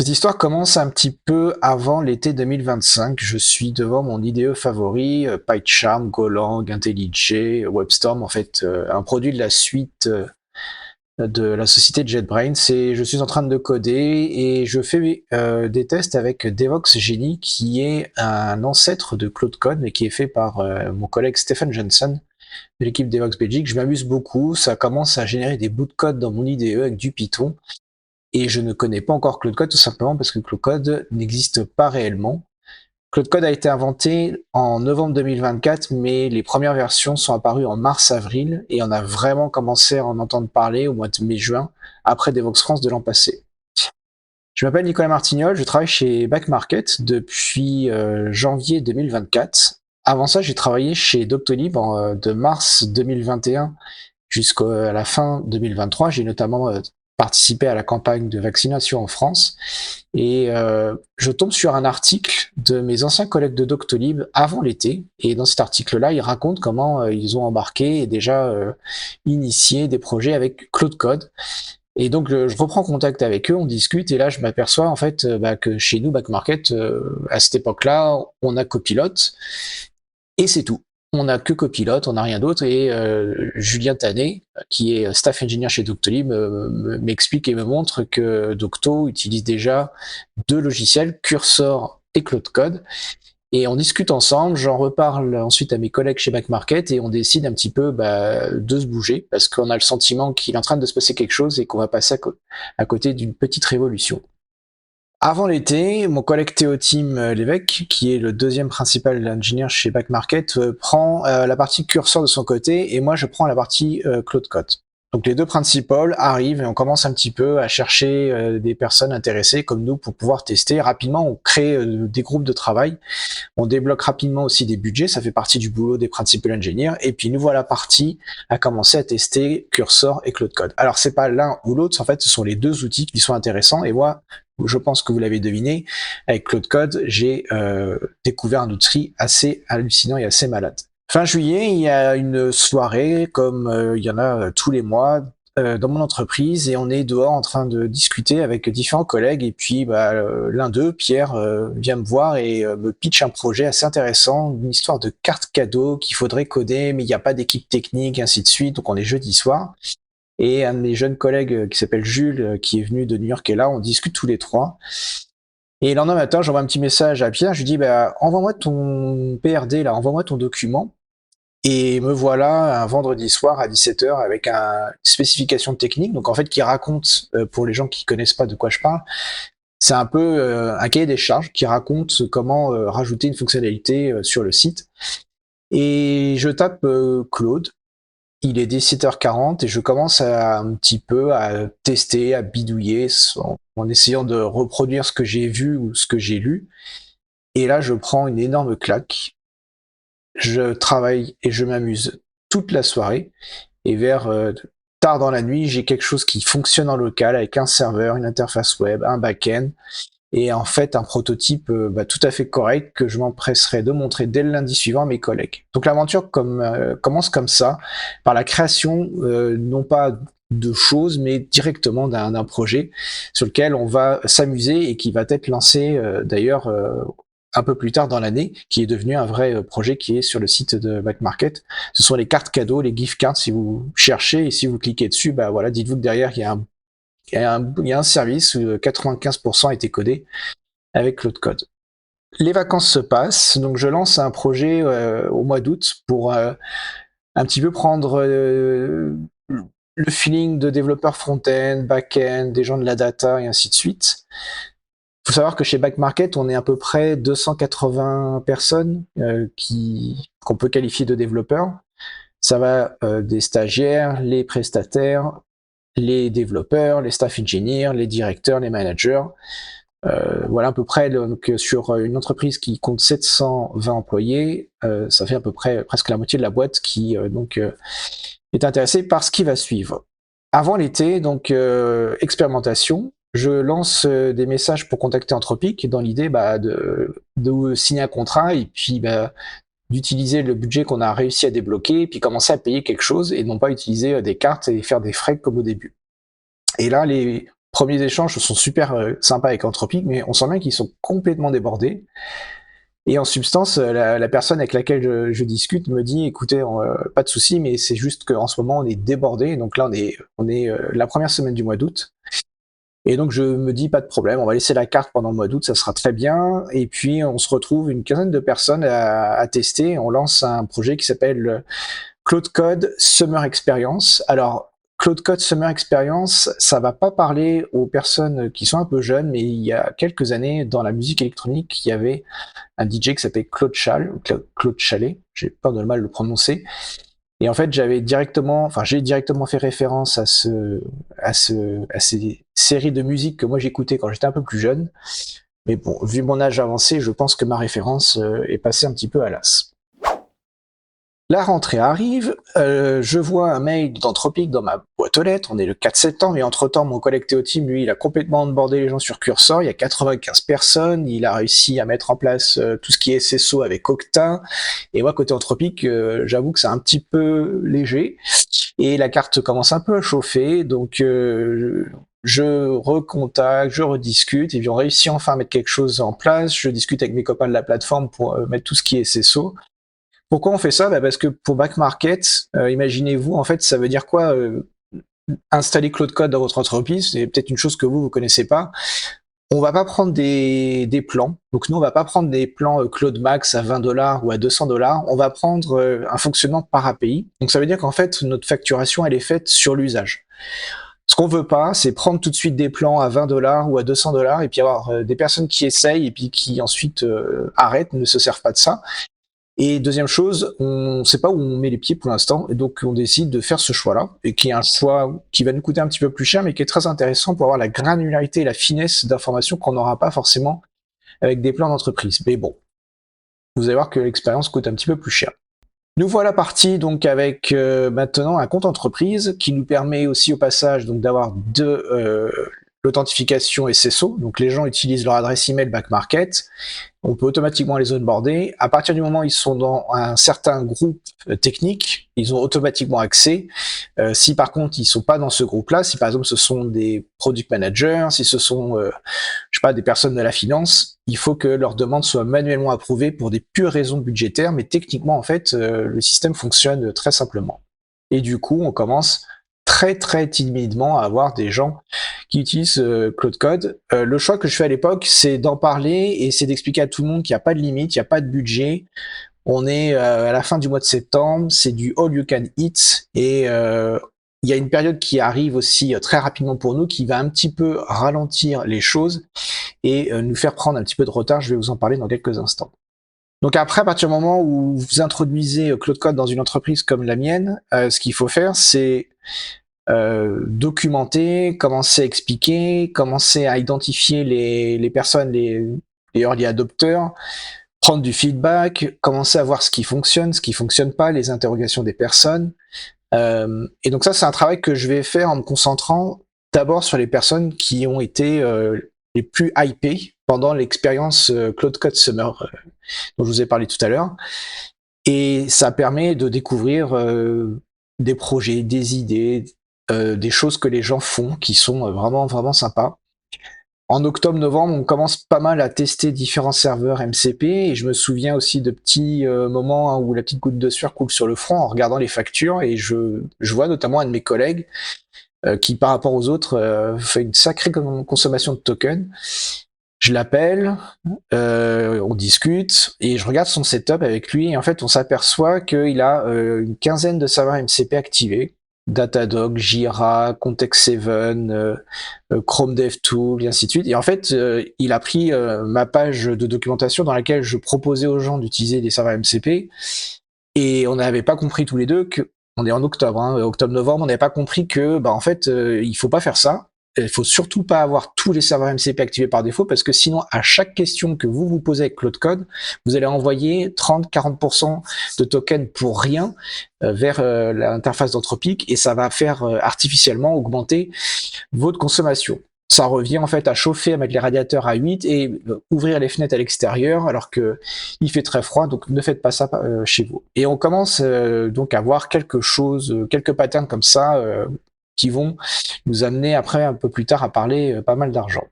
Cette histoire commence un petit peu avant l'été 2025. Je suis devant mon IDE favori, PyCharm, Golang, IntelliJ, WebStorm, en fait, un produit de la suite de la société JetBrains. Et je suis en train de coder et je fais des tests avec Devoxx Genie, qui est un ancêtre de Claude Code, mais qui est fait par mon collègue Stephen Johnson de l'équipe Devoxx Belgique. Je m'amuse beaucoup. Ça commence à générer des bouts de code dans mon IDE avec du Python. Et je ne connais pas encore Claude Code tout simplement parce que Claude Code n'existe pas réellement. Claude Code a été inventé en novembre 2024, mais les premières versions sont apparues en mars-avril et on a vraiment commencé à en entendre parler au mois de mai-juin, après Devoxx France de l'an passé. Je m'appelle Nicolas Martignol, je travaille chez Back Market depuis janvier 2024. Avant ça, j'ai travaillé chez Doctolib de mars 2021 jusqu'à la fin 2023. J'ai notamment participé à la campagne de vaccination en France. Et je tombe sur un article de mes anciens collègues de Doctolib avant l'été. Et dans cet article-là, ils racontent comment ils ont embarqué et déjà initié des projets avec Claude Code. Et donc je reprends contact avec eux, on discute, et là je m'aperçois en fait que chez nous, Back Market, à cette époque-là, on a Copilot, et c'est tout. On n'a que Copilot, on n'a rien d'autre, et Julien Tanet, qui est staff engineer chez Doctolib, m'explique et me montre que Docto utilise déjà deux logiciels, Cursor et Claude Code, et on discute ensemble, j'en reparle ensuite à mes collègues chez Back Market, et on décide un petit peu de se bouger, parce qu'on a le sentiment qu'il est en train de se passer quelque chose et qu'on va passer à côté d'une petite révolution. Avant l'été, mon collègue Théotime Lévesque, qui est le deuxième principal ingénieur chez Back Market, prend la partie curseur de son côté et moi je prends la partie Claude Code. Donc les deux principaux arrivent et on commence un petit peu à chercher des personnes intéressées comme nous pour pouvoir tester. Rapidement, on crée des groupes de travail. On débloque rapidement aussi des budgets, ça fait partie du boulot des principal ingénieurs. Et puis nous voilà partis à commencer à tester Cursor et Claude Code. Alors c'est pas l'un ou l'autre, en fait ce sont les deux outils qui sont intéressants. Et moi, je pense que vous l'avez deviné, avec Claude Code, j'ai découvert un outil assez hallucinant et assez malade. Fin juillet, il y a une soirée, comme il y en a tous les mois, dans mon entreprise, et on est dehors en train de discuter avec différents collègues, et puis l'un d'eux, Pierre, vient me voir et me pitch un projet assez intéressant, une histoire de carte cadeau qu'il faudrait coder, mais il n'y a pas d'équipe technique, ainsi de suite, donc on est jeudi soir. Et un de mes jeunes collègues qui s'appelle Jules, qui est venu de New York, est là, on discute tous les trois. Et le lendemain matin, j'envoie un petit message à Pierre, je lui dis, envoie-moi ton PRD, là, envoie-moi ton document. Et me voilà un vendredi soir à 17h avec une spécification technique, donc en fait qui raconte, pour les gens qui connaissent pas de quoi je parle, c'est un peu un cahier des charges qui raconte comment rajouter une fonctionnalité sur le site. Et je tape Claude, il est 17h40 et je commence un petit peu à tester, à bidouiller en essayant de reproduire ce que j'ai vu ou ce que j'ai lu. Et là, je prends une énorme claque. Je travaille et je m'amuse toute la soirée. Et vers tard dans la nuit, j'ai quelque chose qui fonctionne en local avec un serveur, une interface web, un back-end. Et en fait, un prototype tout à fait correct que je m'empresserai de montrer dès le lundi suivant à mes collègues. Donc l'aventure commence comme ça, par la création non pas de choses, mais directement d'un projet sur lequel on va s'amuser et qui va être lancé d'ailleurs un peu plus tard dans l'année, qui est devenu un vrai projet qui est sur le site de Back Market. Ce sont les cartes cadeaux, les gift cards, si vous cherchez, et si vous cliquez dessus, voilà, dites-vous que derrière, il y a un service où 95% a été codé avec Claude Code. Les vacances se passent, donc je lance un projet au mois d'août pour un petit peu prendre le feeling de développeurs front-end, back-end, des gens de la data et ainsi de suite. Il faut savoir que chez Back Market, on est à peu près 280 personnes qu'on peut qualifier de développeurs. Ça va des stagiaires, les prestataires, les développeurs, les staff engineers, les directeurs, les managers. Voilà à peu près donc, sur une entreprise qui compte 720 employés, ça fait à peu près presque la moitié de la boîte qui est intéressée par ce qui va suivre. Avant l'été, donc expérimentation, je lance des messages pour contacter Anthropic dans l'idée de signer un contrat et puis d'utiliser le budget qu'on a réussi à débloquer et puis commencer à payer quelque chose et non pas utiliser des cartes et faire des frais comme au début. Et là, premiers échanges sont super sympas avec Anthropic, mais on sent bien qu'ils sont complètement débordés. Et en substance, la personne avec laquelle je discute me dit, écoutez, pas de souci, mais c'est juste qu'en ce moment on est débordé. Donc là, on est la première semaine du mois d'août. Et donc je me dis, pas de problème, on va laisser la carte pendant le mois d'août, ça sera très bien. Et puis on se retrouve une quinzaine de personnes à tester. On lance un projet qui s'appelle Claude Code Summer Experience. Alors, Claude Code Summer Experience, ça va pas parler aux personnes qui sont un peu jeunes, mais il y a quelques années, dans la musique électronique, il y avait un DJ qui s'appelait Claude Chalet, j'ai peur de mal le prononcer. Et en fait, j'ai directement fait référence à ces séries de musique que moi j'écoutais quand j'étais un peu plus jeune. Mais bon, vu mon âge avancé, je pense que ma référence est passée un petit peu à l'as. La rentrée arrive, je vois un mail d'Anthropic dans ma boîte aux lettres, on est le 4 septembre, et entre-temps, mon collègue Théotime, lui, il a complètement onboardé les gens sur Cursor, il y a 95 personnes, il a réussi à mettre en place tout ce qui est SSO avec Octa, et moi, côté Anthropic, j'avoue que c'est un petit peu léger, et la carte commence un peu à chauffer, donc je recontacte, je rediscute, et puis on réussit enfin à mettre quelque chose en place, je discute avec mes copains de la plateforme pour mettre tout ce qui est SSO. Pourquoi on fait ça? Parce que pour back market, imaginez-vous, en fait, ça veut dire quoi installer Claude Code dans votre entreprise? C'est peut-être une chose que vous connaissez pas. On va pas prendre des plans. Donc nous, on va pas prendre des plans Claude Max à $20 ou à $200. On va prendre un fonctionnement par API. Donc ça veut dire qu'en fait, notre facturation, elle est faite sur l'usage. Ce qu'on veut pas, c'est prendre tout de suite des plans à $20 ou à $200 et puis avoir des personnes qui essayent et puis qui ensuite arrêtent, ne se servent pas de ça. Et deuxième chose, on ne sait pas où on met les pieds pour l'instant, et donc on décide de faire ce choix-là, et qui est un choix qui va nous coûter un petit peu plus cher, mais qui est très intéressant pour avoir la granularité et la finesse d'informations qu'on n'aura pas forcément avec des plans d'entreprise. Mais bon, vous allez voir que l'expérience coûte un petit peu plus cher. Nous voilà partis donc avec maintenant un compte entreprise qui nous permet aussi au passage donc d'avoir l'authentification SSO. Donc les gens utilisent leur adresse email back market. On peut automatiquement les onboarder. À partir du moment où ils sont dans un certain groupe technique, ils ont automatiquement accès. Si par contre ils sont pas dans ce groupe-là, si par exemple ce sont des product managers, si ce sont je sais pas des personnes de la finance, il faut que leur demande soit manuellement approuvée pour des pures raisons budgétaires, mais techniquement en fait le système fonctionne très simplement. Et du coup, on commence très timidement à avoir des gens qui utilisent Claude Code. Le choix que je fais à l'époque, c'est d'en parler et c'est d'expliquer à tout le monde qu'il n'y a pas de limite, il n'y a pas de budget. On est à la fin du mois de septembre, c'est du all you can eat et il y a une période qui arrive aussi très rapidement pour nous qui va un petit peu ralentir les choses et nous faire prendre un petit peu de retard. Je vais vous en parler dans quelques instants. Donc après, à partir du moment où vous introduisez Claude Code dans une entreprise comme la mienne, ce qu'il faut faire, c'est documenter, commencer à expliquer, commencer à identifier les personnes, les early adopters, prendre du feedback, commencer à voir ce qui fonctionne pas, les interrogations des personnes. Et donc ça, c'est un travail que je vais faire en me concentrant d'abord sur les personnes qui ont été les plus hypées pendant l'expérience Claude Code Summer dont je vous ai parlé tout à l'heure. Et ça permet de découvrir des projets, des idées, des choses que les gens font qui sont vraiment sympas. En octobre-novembre, on commence pas mal à tester différents serveurs MCP et je me souviens aussi de petits moments où la petite goutte de sueur coule sur le front en regardant les factures et je vois notamment un de mes collègues qui par rapport aux autres fait une sacrée consommation de tokens. Je l'appelle, on discute et je regarde son setup avec lui et en fait on s'aperçoit qu'il a une quinzaine de serveurs MCP activés. Datadog, Jira, Context7, Chrome DevTool, et ainsi de suite. Et en fait, il a pris ma page de documentation dans laquelle je proposais aux gens d'utiliser des serveurs MCP, et on n'avait pas compris tous les deux que, on est en octobre, octobre-novembre, on n'avait pas compris que, en fait, il faut pas faire ça. Il faut surtout pas avoir tous les serveurs MCP activés par défaut parce que sinon, à chaque question que vous posez avec Claude Code, vous allez envoyer 30-40% de tokens pour rien vers l'interface d'Anthropic et ça va faire artificiellement augmenter votre consommation. Ça revient en fait à chauffer, à mettre les radiateurs à 8 et ouvrir les fenêtres à l'extérieur alors que il fait très froid, donc ne faites pas ça chez vous. Et on commence donc à voir quelque chose, quelques patterns comme ça qui vont nous amener après, un peu plus tard, à parler pas mal d'argent.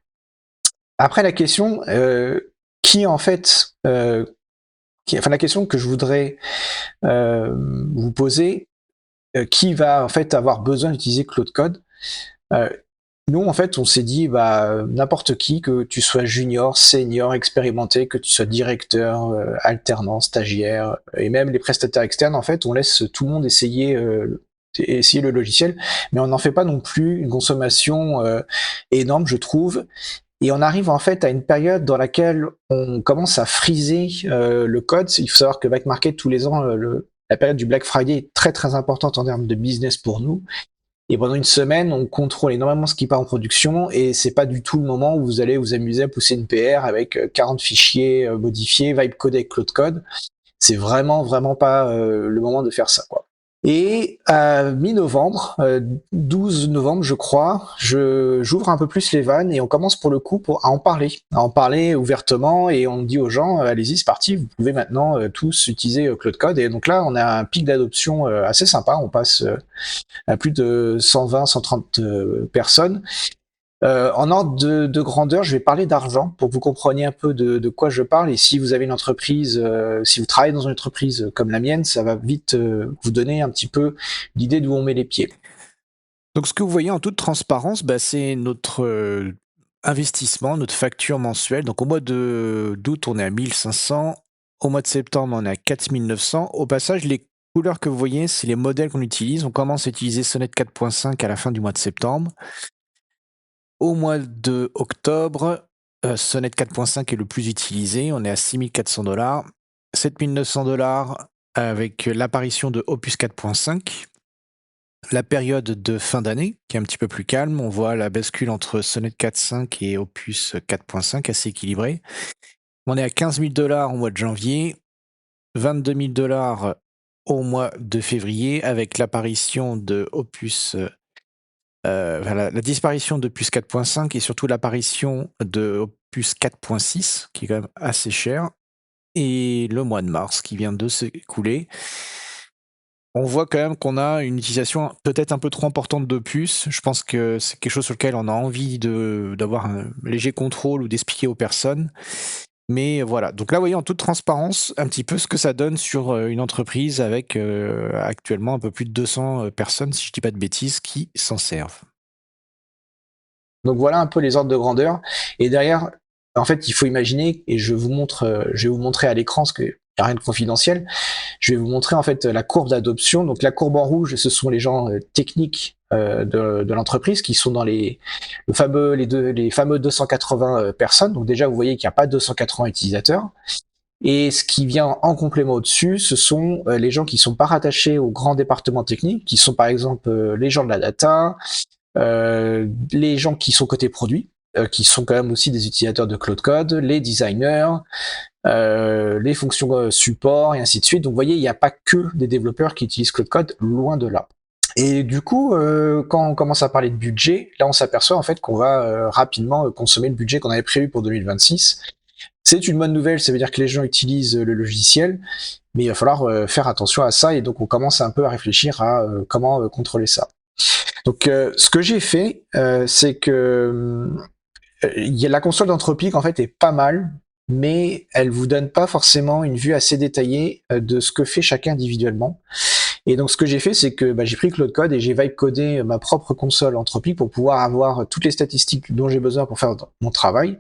Après, la question qui en fait, enfin la question que je voudrais vous poser, qui va en fait avoir besoin d'utiliser Claude Code? Euh, Nous, en fait, on s'est dit, bah, n'importe qui, que tu sois junior, senior, expérimenté, que tu sois directeur, alternant, stagiaire, et même les prestataires externes, en fait, on laisse tout le monde essayer le logiciel, mais on n'en fait pas non plus une consommation énorme, je trouve. Et on arrive en fait à une période dans laquelle on commence à friser le code. Il faut savoir que Back Market, tous les ans, la période du Black Friday est très très importante en termes de business pour nous. Et pendant une semaine, on contrôle énormément ce qui part en production et c'est pas du tout le moment où vous allez vous amuser à pousser une PR avec 40 fichiers modifiés, vibe codé avec Cloud Code. C'est vraiment vraiment pas le moment de faire ça, quoi. Et à mi-novembre, 12 novembre je crois, j'ouvre un peu plus les vannes et on commence pour le coup à en parler ouvertement et on dit aux gens allez-y c'est parti, vous pouvez maintenant tous utiliser Cloud Code et donc là on a un pic d'adoption assez sympa, on passe à plus de 120, 130 personnes. En ordre de grandeur, je vais parler d'argent pour que vous compreniez un peu de quoi je parle. Et si vous avez une entreprise, si vous travaillez dans une entreprise comme la mienne, ça va vite vous donner un petit peu l'idée d'où on met les pieds. Donc ce que vous voyez en toute transparence, bah, c'est notre investissement, notre facture mensuelle. Donc au mois d'août, on est à 1500. Au mois de septembre, on est à 4900. Au passage, les couleurs que vous voyez, c'est les modèles qu'on utilise. On commence à utiliser Sonnet 4.5 à la fin du mois de septembre. Au mois de octobre, Sonnet 4.5 est le plus utilisé. On est à 6400 $. 7900 $ avec l'apparition de Opus 4.5. La période de fin d'année, qui est un petit peu plus calme, on voit la bascule entre Sonnet 4.5 et Opus 4.5 assez équilibrée. On est à 15 000 $ au mois de janvier, 22 000 $ au mois de février, avec l'apparition de Opus, la disparition d'Opus 4.5 et surtout l'apparition de Opus 4.6, qui est quand même assez cher, et le mois de mars qui vient de s'écouler. On voit quand même qu'on a une utilisation peut-être un peu trop importante de puces. Je pense que c'est quelque chose sur lequel on a envie d'avoir un léger contrôle ou d'expliquer aux personnes. Mais voilà. Donc là, vous voyez en toute transparence un petit peu ce que ça donne sur une entreprise avec actuellement un peu plus de 200 personnes, si je dis pas de bêtises, qui s'en servent. Donc voilà un peu les ordres de grandeur. Et derrière, en fait, il faut imaginer, et je vais vous montrer à l'écran, parce qu'il n'y a rien de confidentiel, je vais vous montrer en fait la courbe d'adoption. Donc la courbe en rouge, ce sont les gens techniques de l'entreprise qui sont dans les fameux 280 personnes. Donc déjà, vous voyez qu'il n'y a pas 280 utilisateurs. Et ce qui vient en complément au-dessus, ce sont les gens qui sont pas rattachés au grand département technique, qui sont par exemple les gens de la data, les gens qui sont côté produit, qui sont quand même aussi des utilisateurs de Cloud Code, les designers, les fonctions support et ainsi de suite. Donc vous voyez, il n'y a pas que des développeurs qui utilisent Cloud Code, loin de là. Et du coup, quand on commence à parler de budget, là on s'aperçoit en fait qu'on va rapidement consommer le budget qu'on avait prévu pour 2026. C'est une bonne nouvelle, ça veut dire que les gens utilisent le logiciel, mais il va falloir faire attention à ça et donc on commence un peu à réfléchir à comment contrôler ça. Donc ce que j'ai fait, c'est que la console d'Anthropic en fait est pas mal, mais elle vous donne pas forcément une vue assez détaillée de ce que fait chacun individuellement. Et donc ce que j'ai fait, c'est que j'ai pris Cloud Code et j'ai vibe codé ma propre console Anthropic pour pouvoir avoir toutes les statistiques dont j'ai besoin pour faire mon travail.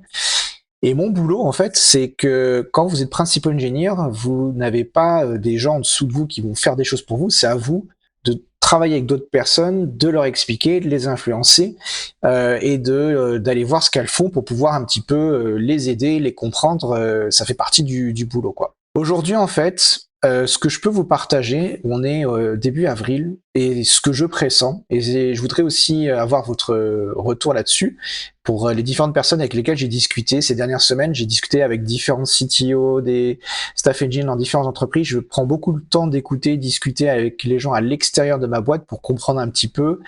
Et mon boulot, en fait, c'est que quand vous êtes principal engineer, vous n'avez pas des gens en dessous de vous qui vont faire des choses pour vous. C'est à vous de travailler avec d'autres personnes, de leur expliquer, de les influencer et d'aller voir ce qu'elles font pour pouvoir un petit peu les aider, les comprendre. Ça fait partie du boulot, quoi. Aujourd'hui, en fait, ce que je peux vous partager, on est début avril, et ce que je pressens, et je voudrais aussi avoir votre retour là-dessus, pour les différentes personnes avec lesquelles j'ai discuté ces dernières semaines. J'ai discuté avec différents CTO, des staff engineers dans différentes entreprises. Je prends beaucoup de temps d'écouter, discuter avec les gens à l'extérieur de ma boîte pour comprendre un petit peu.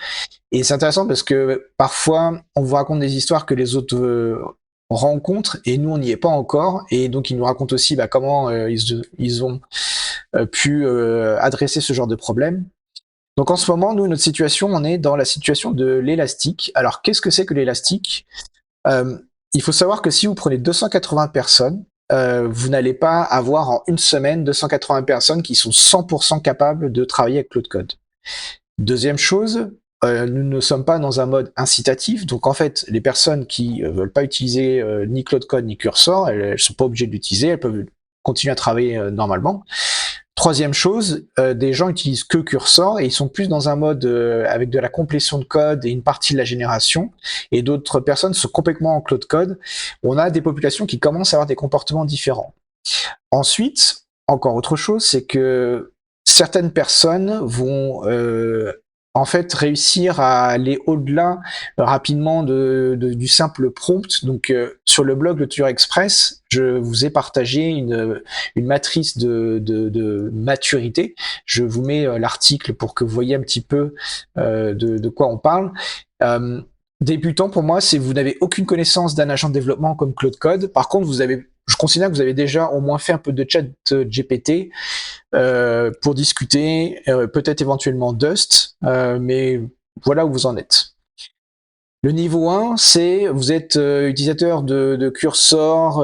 Et c'est intéressant parce que parfois, on vous raconte des histoires que les autres rencontrent et nous, on n'y est pas encore. Et donc, ils nous racontent aussi comment ils ont pu adresser ce genre de problème. Donc en ce moment, nous, notre situation, on est dans la situation de l'élastique. Alors qu'est-ce que c'est que l'élastique? Il faut savoir que si vous prenez 280 personnes, vous n'allez pas avoir en une semaine 280 personnes qui sont 100% capables de travailler avec Claude Code. Deuxième chose, nous ne sommes pas dans un mode incitatif, donc en fait, les personnes qui veulent pas utiliser ni Claude Code ni Cursor, elles sont pas obligées de l'utiliser, elles peuvent continuer à travailler normalement. Troisième chose, des gens utilisent que Cursor et ils sont plus dans un mode avec de la complétion de code et une partie de la génération, et d'autres personnes sont complètement en Claude Code. On a des populations qui commencent à avoir des comportements différents. Ensuite, encore autre chose, c'est que certaines personnes vont en fait réussir à aller au-delà rapidement du simple prompt. Donc sur le blog de Tueur Express, je vous ai partagé une matrice de maturité. Je vous mets l'article pour que vous voyez un petit peu de quoi on parle. Débutant, pour moi, c'est vous n'avez aucune connaissance d'un agent de développement comme Claude Code. Par contre, je considère que vous avez déjà au moins fait un peu de chat GPT pour discuter, peut-être éventuellement Dust, mais voilà où vous en êtes. Le niveau 1, c'est vous êtes utilisateur de Cursor,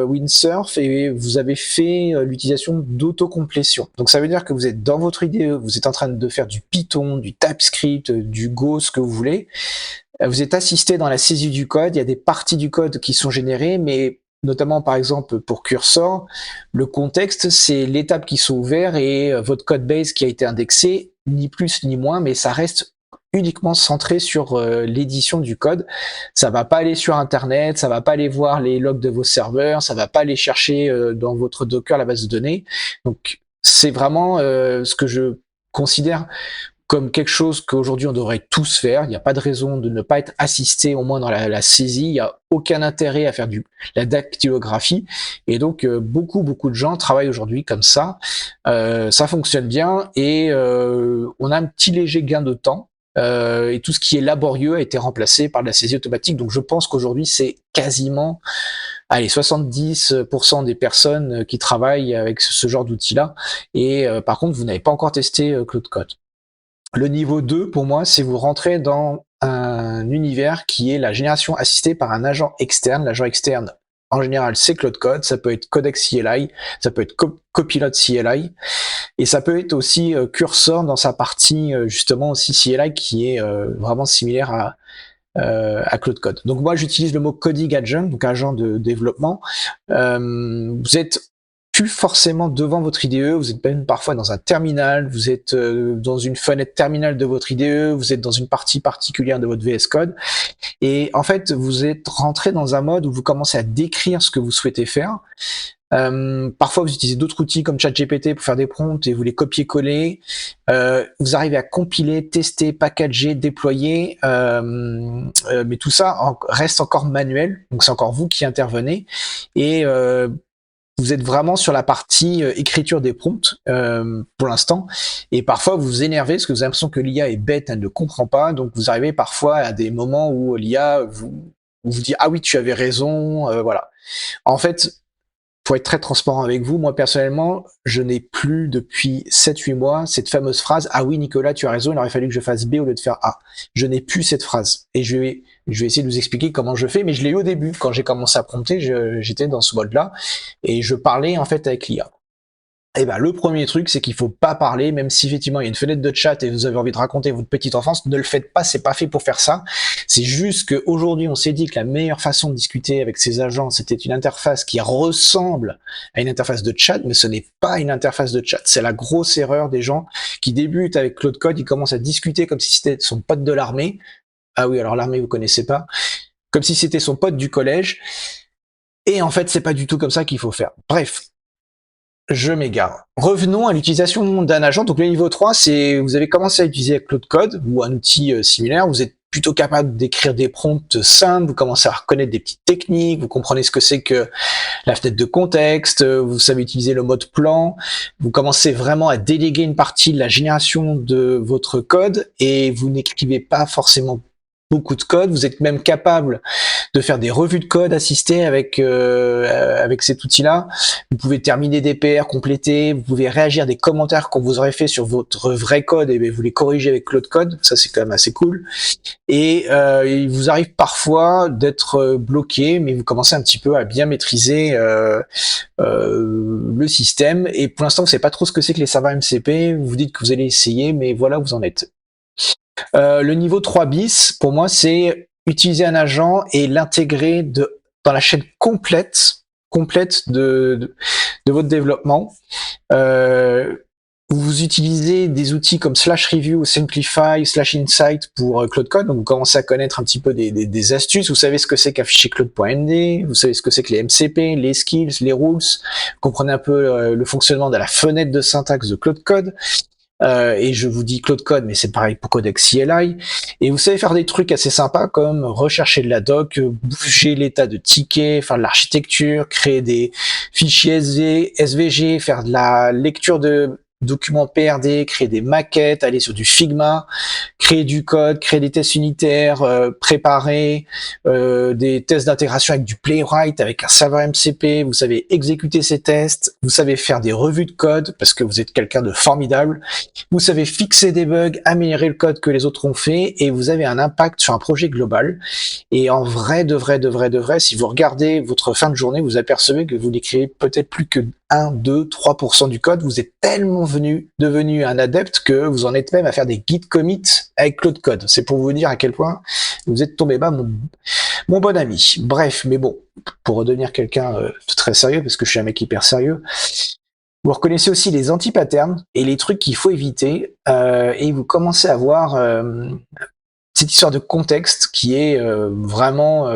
Windsurf, et vous avez fait l'utilisation d'autocomplétion. Donc ça veut dire que vous êtes dans votre IDE, vous êtes en train de faire du Python, du TypeScript, du Go, ce que vous voulez. Vous êtes assisté dans la saisie du code, il y a des parties du code qui sont générées, mais notamment par exemple pour Cursor, le contexte, c'est l'étape qui sont ouvertes et votre code base qui a été indexé, ni plus ni moins, mais ça reste uniquement centré sur l'édition du code. Ça va pas aller sur Internet, ça va pas aller voir les logs de vos serveurs, ça va pas aller chercher dans votre Docker la base de données. Donc c'est vraiment ce que je considère comme quelque chose qu'aujourd'hui on devrait tous faire. Il n'y a pas de raison de ne pas être assisté au moins dans la saisie. Il n'y a aucun intérêt à faire la dactylographie. Et donc beaucoup de gens travaillent aujourd'hui comme ça. Ça fonctionne bien et on a un petit léger gain de temps. Et tout ce qui est laborieux a été remplacé par de la saisie automatique. Donc je pense qu'aujourd'hui c'est quasiment 70% des personnes qui travaillent avec ce genre d'outil-là. Et par contre, vous n'avez pas encore testé Claude Code. Le niveau 2, pour moi, c'est vous rentrez dans un univers qui est la génération assistée par un agent externe. L'agent externe, en général, c'est Claude Code, ça peut être Codex CLI, ça peut être Copilot CLI, et ça peut être aussi Cursor dans sa partie, justement, aussi CLI, qui est vraiment similaire à Claude Code. Donc moi, j'utilise le mot coding agent, donc agent de développement. Vous êtes plus forcément devant votre IDE, vous êtes même parfois dans un terminal, vous êtes dans une fenêtre terminale de votre IDE, vous êtes dans une partie particulière de votre VS Code, et en fait vous êtes rentré dans un mode où vous commencez à décrire ce que vous souhaitez faire. Parfois vous utilisez d'autres outils comme ChatGPT pour faire des prompts et vous les copiez-coller. Vous arrivez à compiler, tester, packager, déployer, mais tout ça reste encore manuel, donc c'est encore vous qui intervenez, et vous êtes vraiment sur la partie écriture des prompts pour l'instant, et parfois vous vous énervez parce que vous avez l'impression que l'IA est bête, elle ne comprend pas, donc vous arrivez parfois à des moments où l'IA vous dit ah oui tu avais raison, voilà. En fait, pour être très transparent avec vous, moi personnellement, je n'ai plus depuis 7-8 mois cette fameuse phrase « Ah oui Nicolas, tu as raison, il aurait fallu que je fasse B au lieu de faire A ». Je n'ai plus cette phrase. Et je vais essayer de vous expliquer comment je fais, mais je l'ai eu au début. Quand j'ai commencé à prompter, j'étais dans ce mode-là et je parlais en fait avec l'IA. Et ben le premier truc, c'est qu'il faut pas parler, même si effectivement il y a une fenêtre de chat et vous avez envie de raconter votre petite enfance, ne le faites pas, c'est pas fait pour faire ça. C'est juste qu'aujourd'hui on s'est dit que la meilleure façon de discuter avec ces agents, c'était une interface qui ressemble à une interface de chat, mais ce n'est pas une interface de chat. C'est la grosse erreur des gens qui débutent avec Claude Code, ils commencent à discuter comme si c'était son pote de l'armée. Ah oui, alors l'armée vous connaissez pas. Comme si c'était son pote du collège. Et en fait, c'est pas du tout comme ça qu'il faut faire. Bref. Je m'égare. Revenons à l'utilisation d'un agent. Donc le niveau 3, c'est vous avez commencé à utiliser Claude Code ou un outil similaire. Vous êtes plutôt capable d'écrire des prompts simples, vous commencez à reconnaître des petites techniques, vous comprenez ce que c'est que la fenêtre de contexte, vous savez utiliser le mode plan, vous commencez vraiment à déléguer une partie de la génération de votre code et vous n'écrivez pas forcément beaucoup de code. Vous êtes même capable de faire des revues de code assistées avec cet outil-là. Vous pouvez terminer des PR, compléter. Vous pouvez réagir à des commentaires qu'on vous aurait fait sur votre vrai code et vous les corriger avec Claude Code. Ça, c'est quand même assez cool. Et il vous arrive parfois d'être bloqué, mais vous commencez un petit peu à bien maîtriser le système. Et pour l'instant, vous savez pas trop ce que c'est que les serveurs MCP. Vous vous dites que vous allez essayer, mais voilà où vous en êtes. Le niveau 3 bis, pour moi, c'est utiliser un agent et l'intégrer dans la chaîne complète de votre développement. Vous utilisez des outils comme /review, Simplify, /insight pour Claude Code, donc vous commencez à connaître un petit peu des astuces. Vous savez ce que c'est qu'afficher Claude.md, vous savez ce que c'est que les MCP, les skills, les rules. Vous comprenez un peu le fonctionnement de la fenêtre de syntaxe de Claude Code. Et je vous dis Claude Code, mais c'est pareil pour Codex CLI. Et vous savez faire des trucs assez sympas comme rechercher de la doc, bouger l'état de tickets, faire de l'architecture, créer des fichiers SVG, faire de la lecture de documents PRD, créer des maquettes, aller sur du Figma, créer du code, créer des tests unitaires, préparer des tests d'intégration avec du Playwright, avec un serveur MCP, vous savez exécuter ces tests, vous savez faire des revues de code parce que vous êtes quelqu'un de formidable, vous savez fixer des bugs, améliorer le code que les autres ont fait et vous avez un impact sur un projet global. Et en vrai, de vrai, si vous regardez votre fin de journée, vous apercevez que vous n'écrivez peut-être plus que 1, 2, 3% du code, vous êtes tellement devenu un adepte que vous en êtes même à faire des git commits avec Claude Code. C'est pour vous dire à quel point vous êtes tombé bas, mon bon ami. Bref, mais bon, pour redevenir quelqu'un de très sérieux, parce que je suis un mec hyper sérieux, vous reconnaissez aussi les anti-patterns et les trucs qu'il faut éviter, et vous commencez à voir cette histoire de contexte qui est vraiment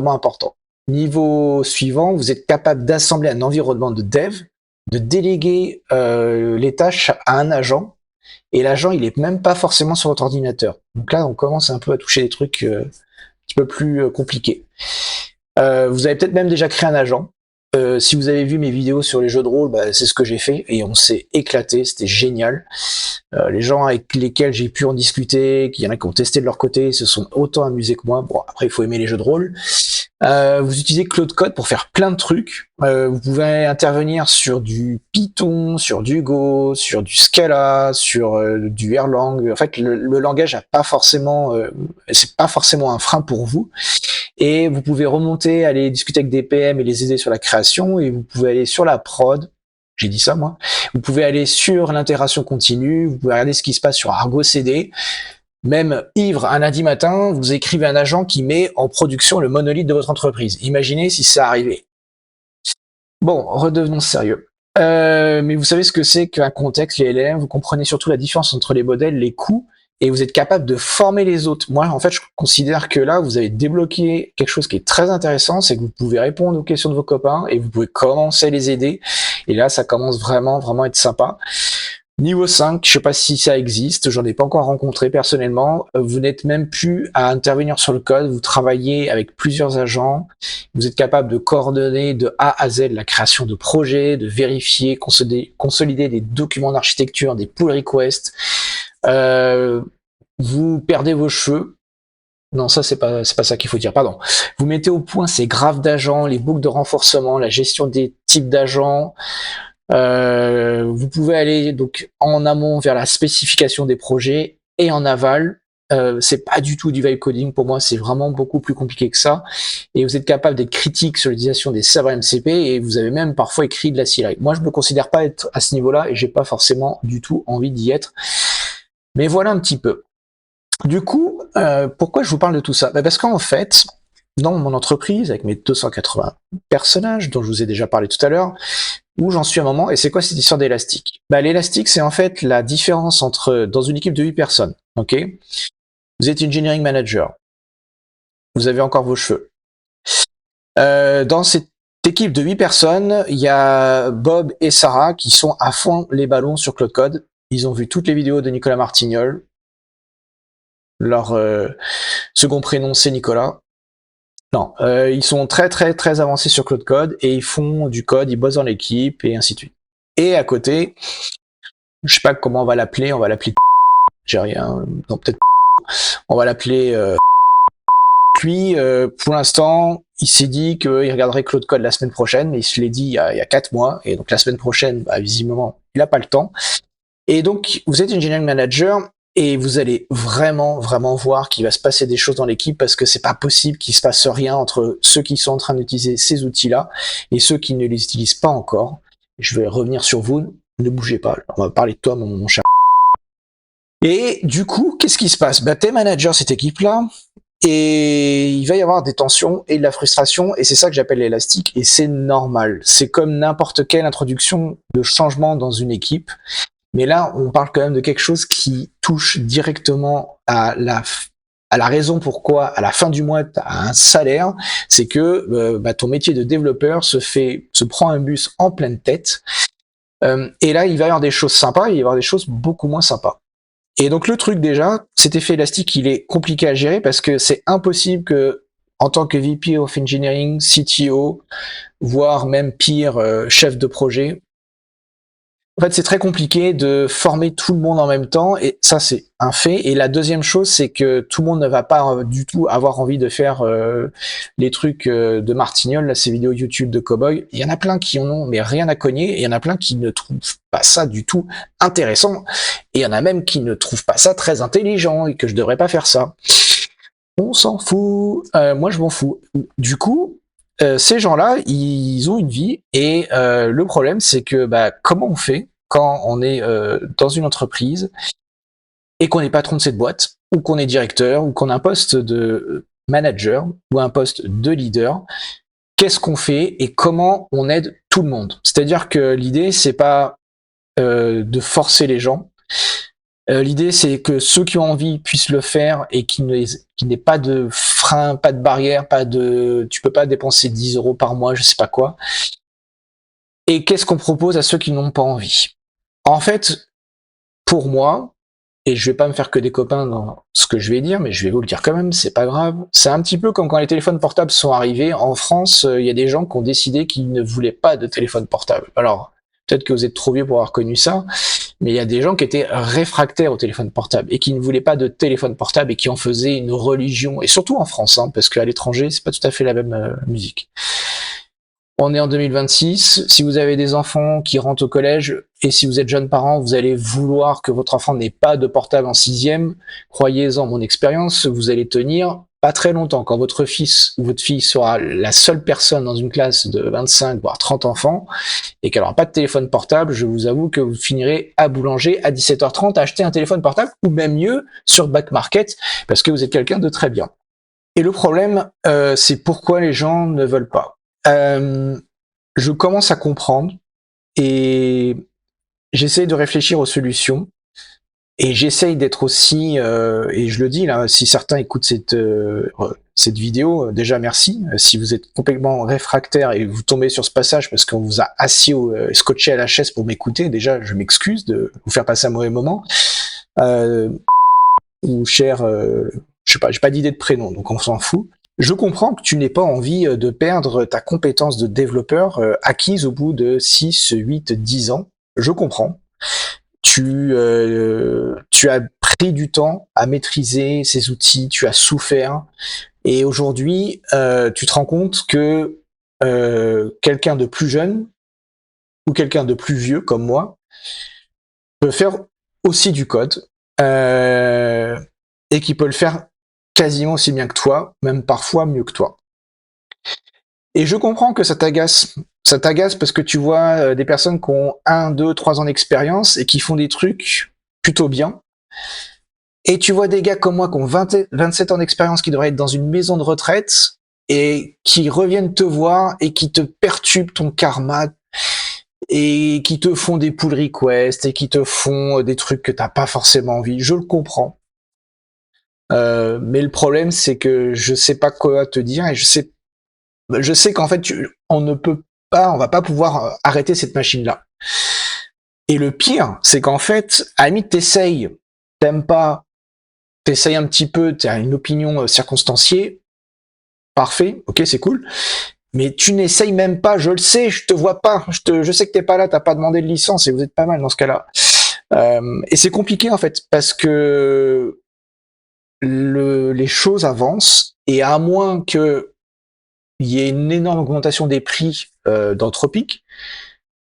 important. Niveau suivant, vous êtes capable d'assembler un environnement de dev, de déléguer les tâches à un agent, et l'agent, il est même pas forcément sur votre ordinateur. Donc là, on commence un peu à toucher des trucs un petit peu plus compliqués. Vous avez peut-être même déjà créé un agent. Si vous avez vu mes vidéos sur les jeux de rôle, bah, c'est ce que j'ai fait, et on s'est éclaté, c'était génial. Les gens avec lesquels j'ai pu en discuter, qu'il y en a qui ont testé de leur côté, se sont autant amusés que moi. Bon, après, il faut aimer les jeux de rôle. Vous utilisez Claude Code pour faire plein de trucs. Vous pouvez intervenir sur du Python, sur du Go, sur du Scala, sur du Erlang. En fait, le langage a pas forcément, c'est pas forcément un frein pour vous. Et vous pouvez remonter, aller discuter avec des PM et les aider sur la création. Et vous pouvez aller sur la prod. J'ai dit ça, moi. Vous pouvez aller sur l'intégration continue. Vous pouvez regarder ce qui se passe sur Argo CD. Même ivre, un lundi matin, vous écrivez un agent qui met en production le monolithe de votre entreprise. Imaginez si ça arrivait. Bon, redevenons sérieux. Mais vous savez ce que c'est qu'un contexte, les LLM, vous comprenez surtout la différence entre les modèles, les coûts, et vous êtes capable de former les autres. Moi, en fait, je considère que là, vous avez débloqué quelque chose qui est très intéressant, c'est que vous pouvez répondre aux questions de vos copains et vous pouvez commencer à les aider. Et là, ça commence vraiment à être sympa. Niveau 5, je sais pas si ça existe, j'en ai pas encore rencontré personnellement. Vous n'êtes même plus à intervenir sur le code, vous travaillez avec plusieurs agents. Vous êtes capable de coordonner de A à Z la création de projets, de vérifier, consolider des documents d'architecture, des pull requests. Vous perdez vos cheveux. Non, ça c'est pas ça qu'il faut dire, pardon. Vous mettez au point ces graphes d'agents, les boucles de renforcement, la gestion des types d'agents. Vous pouvez aller donc en amont vers la spécification des projets et en aval. C'est pas du tout du vibe coding pour moi, c'est vraiment beaucoup plus compliqué que ça. Et vous êtes capable d'être critique sur l'utilisation des serveurs MCP et vous avez même parfois écrit de la CLI. Moi, je me considère pas être à ce niveau-là et j'ai pas forcément du tout envie d'y être. Mais voilà un petit peu. Du coup, pourquoi je vous parle de tout ça? Parce qu'en fait, dans mon entreprise, avec mes 280 personnages dont je vous ai déjà parlé tout à l'heure, où j'en suis à un moment, et c'est quoi cette histoire d'élastique? L'élastique, c'est en fait la différence entre, dans une équipe de 8 personnes, ok? Vous êtes engineering manager. Vous avez encore vos cheveux. Dans cette équipe de 8 personnes, il y a Bob et Sarah qui sont à fond les ballons sur Claude Code. Ils ont vu toutes les vidéos de Nicolas Martignol. Leur second prénom, c'est Nicolas. Non, ils sont très avancés sur Claude Code et ils font du code, ils bossent dans l'équipe et ainsi de suite. Et à côté, je sais pas comment on va l'appeler j'ai rien, non peut-être, on va l'appeler Puis, pour l'instant, il s'est dit qu'il regarderait Claude Code la semaine prochaine, mais il se l'est dit il y a 4 mois, et donc la semaine prochaine, bah, visiblement, il n'a pas le temps. Et donc, vous êtes engineering manager, et vous allez vraiment, vraiment voir qu'il va se passer des choses dans l'équipe, parce que c'est pas possible qu'il se passe rien entre ceux qui sont en train d'utiliser ces outils-là, et ceux qui ne les utilisent pas encore. Je vais revenir sur vous, ne bougez pas, on va parler de toi, mon cher. Et du coup, qu'est-ce qui se passe? Bah, t'es manager cette équipe-là, et il va y avoir des tensions et de la frustration, et c'est ça que j'appelle l'élastique, et c'est normal. C'est comme n'importe quelle introduction de changement dans une équipe, mais là, on parle quand même de quelque chose qui touche directement à la raison pourquoi, à la fin du mois, tu as un salaire, c'est que ton métier de développeur se prend un bus en pleine tête, et là, il va y avoir des choses sympas, il va y avoir des choses beaucoup moins sympas. Et donc le truc déjà, cet effet élastique, il est compliqué à gérer parce que c'est impossible que, en tant que VP of Engineering, CTO, voire même pire, chef de projet, en fait c'est très compliqué de former tout le monde en même temps, et ça c'est un fait. Et la deuxième chose, c'est que tout le monde ne va pas du tout avoir envie de faire les trucs de Martignol, là, ces vidéos YouTube de cowboy. Il y en a plein qui en ont mais rien à cogner, et il y en a plein qui ne trouvent pas ça du tout intéressant, et il y en a même qui ne trouvent pas ça très intelligent, et que je devrais pas faire ça. On s'en fout, moi je m'en fous. Du coup, ces gens-là, ils ont une vie, et le problème, c'est que comment on fait quand on est dans une entreprise et qu'on est patron de cette boîte, ou qu'on est directeur, ou qu'on a un poste de manager, ou un poste de leader? Qu'est-ce qu'on fait et comment on aide tout le monde? C'est-à-dire que l'idée, c'est pas de forcer les gens. L'idée, c'est que ceux qui ont envie puissent le faire, et qu'il n'ait pas de frein, pas de barrière, tu peux pas dépenser 10 euros par mois, je sais pas quoi. Et qu'est-ce qu'on propose à ceux qui n'ont pas envie? En fait, pour moi, et je vais pas me faire que des copains dans ce que je vais dire, mais je vais vous le dire quand même, c'est pas grave. C'est un petit peu comme quand les téléphones portables sont arrivés. En France, il y a des gens qui ont décidé qu'ils ne voulaient pas de téléphone portable. Alors, peut-être que vous êtes trop vieux pour avoir connu ça, mais il y a des gens qui étaient réfractaires au téléphone portable, et qui ne voulaient pas de téléphone portable, et qui en faisaient une religion, et surtout en France, parce qu'à l'étranger, c'est pas tout à fait la même musique. On est en 2026, si vous avez des enfants qui rentrent au collège, et si vous êtes jeune parent, vous allez vouloir que votre enfant n'ait pas de portable en 6e. Croyez-en mon expérience, vous allez tenir pas très longtemps. Quand votre fils ou votre fille sera la seule personne dans une classe de 25 voire 30 enfants, et qu'elle n'aura pas de téléphone portable, je vous avoue que vous finirez à Boulanger à 17h30 à acheter un téléphone portable, ou même mieux, sur Back Market, parce que vous êtes quelqu'un de très bien. Et le problème, c'est pourquoi les gens ne veulent pas. Je commence à comprendre, et j'essaie de réfléchir aux solutions, et j'essaye d'être aussi, et je le dis là, si certains écoutent cette vidéo, déjà merci. Si vous êtes complètement réfractaire et vous tombez sur ce passage parce qu'on vous a assis scotché à la chaise pour m'écouter, déjà je m'excuse de vous faire passer un mauvais moment. Ou cher, je sais pas, j'ai pas d'idée de prénom, donc on s'en fout. Je comprends que tu n'aies pas envie de perdre ta compétence de développeur acquise au bout de 6, 8, 10 ans. Je comprends. Tu as pris du temps à maîtriser ces outils, tu as souffert, et aujourd'hui, tu te rends compte que quelqu'un de plus jeune, ou quelqu'un de plus vieux comme moi, peut faire aussi du code, et qui peut le faire quasiment aussi bien que toi, même parfois mieux que toi. Et je comprends que ça t'agace. Ça t'agace parce que tu vois des personnes qui ont 1, 2, 3 ans d'expérience, et qui font des trucs plutôt bien. Et tu vois des gars comme moi qui ont 27 ans d'expérience, qui devraient être dans une maison de retraite, et qui reviennent te voir et qui te perturbent ton karma, et qui te font des pull requests, et qui te font des trucs que t'as pas forcément envie. Je le comprends. Mais le problème, c'est que je sais pas quoi te dire, et je sais qu'en fait, on va pas pouvoir arrêter cette machine-là. Et le pire, c'est qu'en fait, à la limite, t'aimes pas, t'essayes un petit peu, t'as une opinion circonstanciée, parfait, ok, c'est cool, mais tu n'essayes même pas, je le sais, je te vois pas, je sais que t'es pas là, t'as pas demandé de licence, et vous êtes pas mal dans ce cas-là. Et c'est compliqué, en fait, parce que les choses avancent, et à moins qu'il y ait une énorme augmentation des prix d'Anthropic,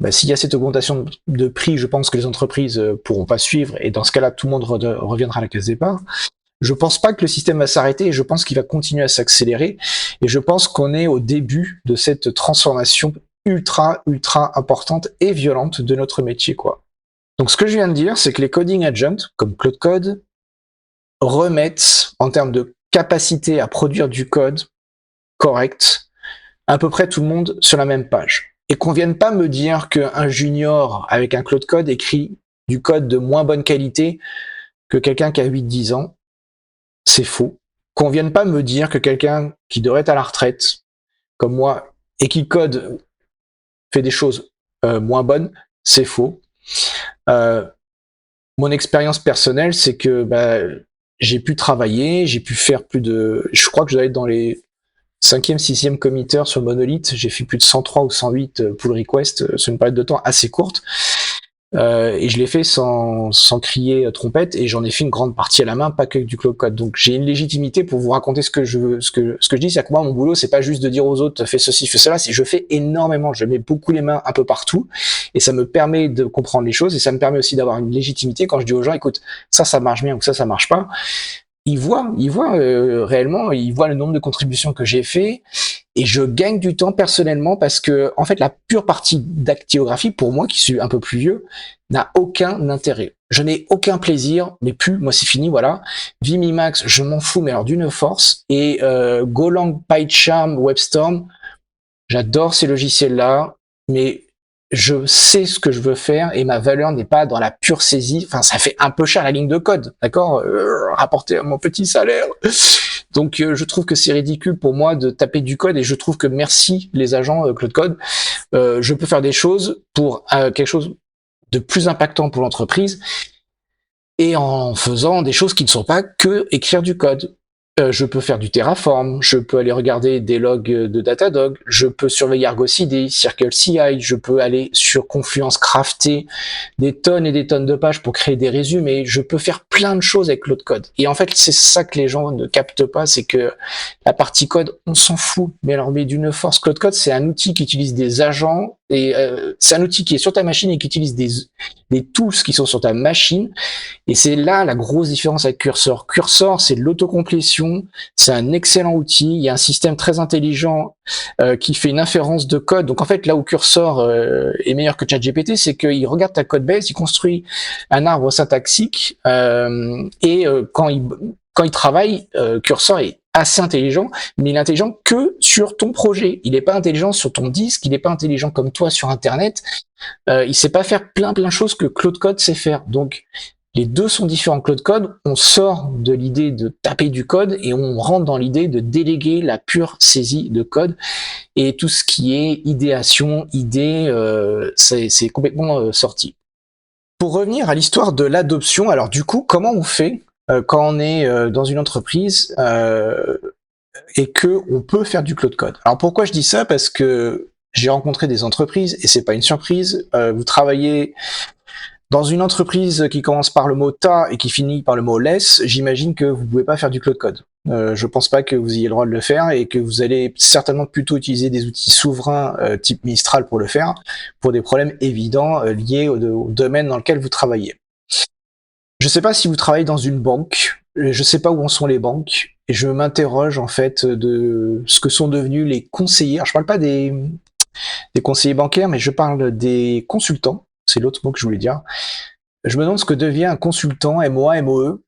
bah, s'il y a cette augmentation de prix, je pense que les entreprises pourront pas suivre, et dans ce cas-là, tout le monde reviendra à la case départ. Je pense pas que le système va s'arrêter, et je pense qu'il va continuer à s'accélérer, et je pense qu'on est au début de cette transformation ultra importante et violente de notre métier, quoi. Donc ce que je viens de dire, c'est que les coding agents, comme Claude Code, remettent, en termes de capacité à produire du code correct, à peu près tout le monde sur la même page. Et qu'on vienne pas me dire qu'un junior avec un Claude Code écrit du code de moins bonne qualité que quelqu'un qui a 8-10 ans, c'est faux. Qu'on vienne pas me dire que quelqu'un qui devrait être à la retraite, comme moi, et qui code, fait des choses moins bonnes, c'est faux. Mon expérience personnelle, c'est que j'ai pu travailler, j'ai pu faire je crois que je dois être dans les 5e, 6e committers sur Monolith, j'ai fait plus de 103 ou 108 pull requests sur une période de temps assez courte. Et je l'ai fait sans crier trompette, et j'en ai fait une grande partie à la main, pas que du Claude Code. Donc j'ai une légitimité pour vous raconter ce que je dis. C'est que moi, mon boulot, c'est pas juste de dire aux autres fais ceci, fais cela, c'est je fais énormément, je mets beaucoup les mains un peu partout, et ça me permet de comprendre les choses, et ça me permet aussi d'avoir une légitimité quand je dis aux gens écoute, ça marche bien ou ça marche pas. Ils voient réellement, ils voient le nombre de contributions que j'ai fait, et je gagne du temps personnellement parce que, en fait, la pure partie dactylographie, pour moi, qui suis un peu plus vieux, n'a aucun intérêt. Je n'ai aucun plaisir, mais plus, moi c'est fini, voilà. Vimimax, je m'en fous, mais alors d'une force. Et Golang, PyCharm, WebStorm, j'adore ces logiciels-là, mais je sais ce que je veux faire et ma valeur n'est pas dans la pure saisie. Enfin, ça fait un peu cher la ligne de code, d'accord, rapporté à mon petit salaire. Donc, je trouve que c'est ridicule pour moi de taper du code, et je trouve que merci les agents Claude Code, je peux faire des choses pour quelque chose de plus impactant pour l'entreprise, et en faisant des choses qui ne sont pas que écrire du code. Je peux faire du Terraform, je peux aller regarder des logs de Datadog, je peux surveiller Argo CD, Circle CI, je peux aller sur Confluence crafter des tonnes et des tonnes de pages pour créer des résumés, je peux faire plein de choses avec Claude Code. Et en fait, c'est ça que les gens ne captent pas, c'est que la partie code, on s'en fout. Mais alors, mais d'une force, Claude Code, c'est un outil qui utilise des agents, et c'est un outil qui est sur ta machine et qui utilise des tools qui sont sur ta machine. Et c'est là la grosse différence avec Cursor. Cursor, c'est de l'autocomplétion, c'est un excellent outil, il y a un système très intelligent qui fait une inférence de code. Donc en fait, là où Cursor est meilleur que ChatGPT, c'est qu'il regarde ta code base, il construit un arbre syntaxique, et quand il travaille, Cursor est assez intelligent, mais il est intelligent que sur ton projet. Il n'est pas intelligent sur ton disque, il n'est pas intelligent comme toi sur Internet. Il sait pas faire plein de choses que Claude Code sait faire. Donc les deux sont différents. Claude Code, on sort de l'idée de taper du code et on rentre dans l'idée de déléguer la pure saisie de code, et tout ce qui est idéation, c'est complètement sorti. Pour revenir à l'histoire de l'adoption, alors du coup, comment on fait quand on est dans une entreprise et que on peut faire du Claude Code? Alors pourquoi je dis ça? Parce que j'ai rencontré des entreprises, et c'est pas une surprise. Vous travaillez dans une entreprise qui commence par le mot ta et qui finit par le mot less, j'imagine que vous pouvez pas faire du Claude Code. Je pense pas que vous ayez le droit de le faire, et que vous allez certainement plutôt utiliser des outils souverains type Mistral pour le faire, pour des problèmes évidents liés au domaine dans lequel vous travaillez. Je sais pas si vous travaillez dans une banque, je sais pas où en sont les banques, et je m'interroge en fait de ce que sont devenus les conseillers. Alors je parle pas des conseillers bancaires, mais je parle des consultants, c'est l'autre mot que je voulais dire. Je me demande ce que devient un consultant MOA, MOE.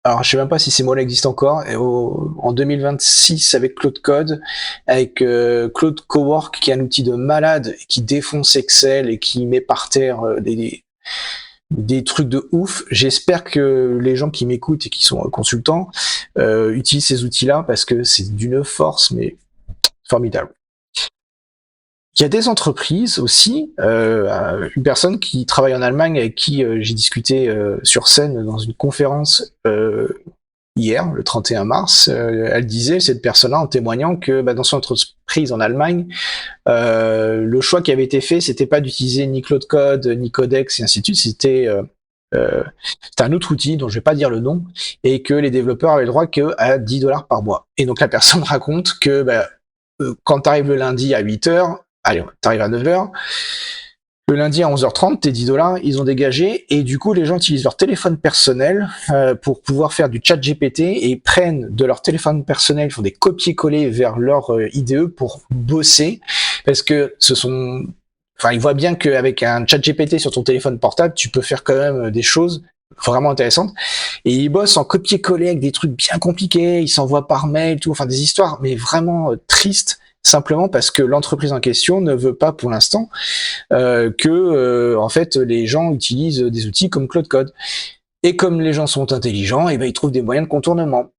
Alors je sais même pas si ces mots-là existent encore. Et en 2026, avec Claude Code, avec Claude Cowork, qui est un outil de malade, qui défonce Excel et qui met par terre des trucs de ouf. J'espère que les gens qui m'écoutent et qui sont consultants utilisent ces outils-là, parce que c'est d'une force, mais formidable. Il y a des entreprises aussi, une personne qui travaille en Allemagne avec qui j'ai discuté sur scène dans une conférence hier, le 31 mars, elle disait, cette personne-là, en témoignant que dans son entreprise en Allemagne, le choix qui avait été fait, c'était pas d'utiliser ni Claude Code, ni Codex, et ainsi de suite, c'était c'était un autre outil dont je vais pas dire le nom, et que les développeurs avaient le droit que à 10 dollars par mois. Et donc la personne raconte que quand tu arrives le lundi à 8 heures, allez, tu arrives à 9 heures, le lundi à 11h30, tes 10 dollars, ils ont dégagé, et du coup, les gens utilisent leur téléphone personnel pour pouvoir faire du chat GPT, et prennent de leur téléphone personnel, font des copier-coller vers leur IDE pour bosser, parce que ils voient bien qu'avec un chat GPT sur ton téléphone portable, tu peux faire quand même des choses vraiment intéressantes, et ils bossent en copier-coller avec des trucs bien compliqués, ils s'envoient par mail, tout, enfin des histoires, mais vraiment tristes, simplement parce que l'entreprise en question ne veut pas pour l'instant que en fait les gens utilisent des outils comme Claude Code. Et comme les gens sont intelligents, et ben ils trouvent des moyens de contournement.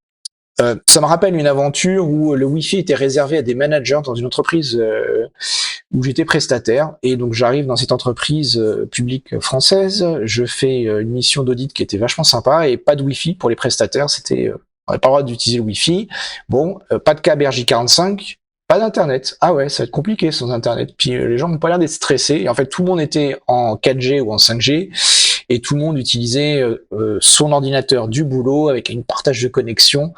Ça me rappelle une aventure où le Wi-Fi était réservé à des managers dans une entreprise où j'étais prestataire. Et donc j'arrive dans cette entreprise publique française, je fais une mission d'audit qui était vachement sympa, et pas de Wi-Fi pour les prestataires, on n'avait pas le droit d'utiliser le Wi-Fi. Bon, pas de câble RJ45, pas d'internet. Ah ouais, ça va être compliqué sans internet. Puis les gens n'ont pas l'air d'être stressés. Et en fait, tout le monde était en 4G ou en 5G, et tout le monde utilisait son ordinateur du boulot avec une partage de connexion,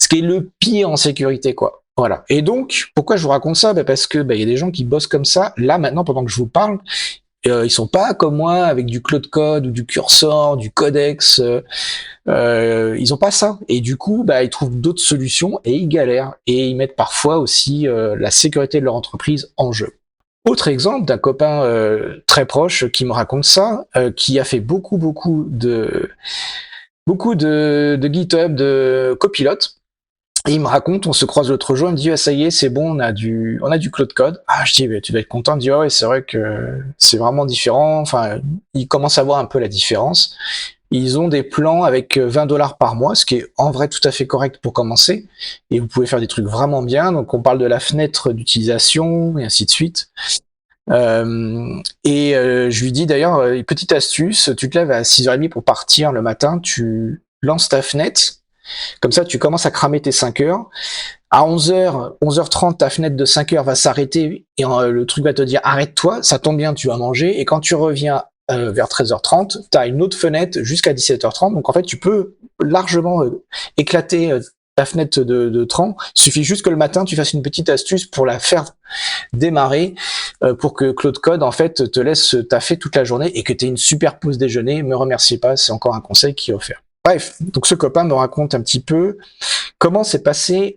ce qui est le pire en sécurité, quoi. Voilà. Et donc, pourquoi je vous raconte ça? Parce que y a des gens qui bossent comme ça. Là, maintenant, pendant que je vous parle, ils sont pas comme moi avec du Claude Code ou du Cursor, du Codex. Ils ont pas ça. Et du coup, ils trouvent d'autres solutions et ils galèrent. Et ils mettent parfois aussi la sécurité de leur entreprise en jeu. Autre exemple d'un copain très proche qui me raconte ça, qui a fait beaucoup de GitHub, de copilote. Et il me raconte, on se croise l'autre jour, il me dit, ah, ça y est, c'est bon, on a du Claude Code. Ah, je dis, tu dois être content. Il me dit, ouais, c'est vrai que c'est vraiment différent. Enfin, il commence à voir un peu la différence. Ils ont des plans avec 20 dollars par mois, ce qui est en vrai tout à fait correct pour commencer. Et vous pouvez faire des trucs vraiment bien. Donc, on parle de la fenêtre d'utilisation et ainsi de suite. Je lui dis d'ailleurs, petite astuce, tu te lèves à 6h30 pour partir le matin, tu lances ta fenêtre. Comme ça, tu commences à cramer tes 5 heures. À 11h, 11h30, ta fenêtre de 5 heures va s'arrêter et le truc va te dire arrête-toi, ça tombe bien, tu vas manger. Et quand tu reviens vers 13h30, tu as une autre fenêtre jusqu'à 17h30. Donc en fait, tu peux largement éclater ta fenêtre de temps. Il suffit juste que le matin, tu fasses une petite astuce pour la faire démarrer pour que Claude Code en fait te laisse taffer toute la journée et que tu aies une super pause déjeuner. Me remerciez pas, c'est encore un conseil qui est offert. Bref, donc ce copain me raconte un petit peu comment s'est passée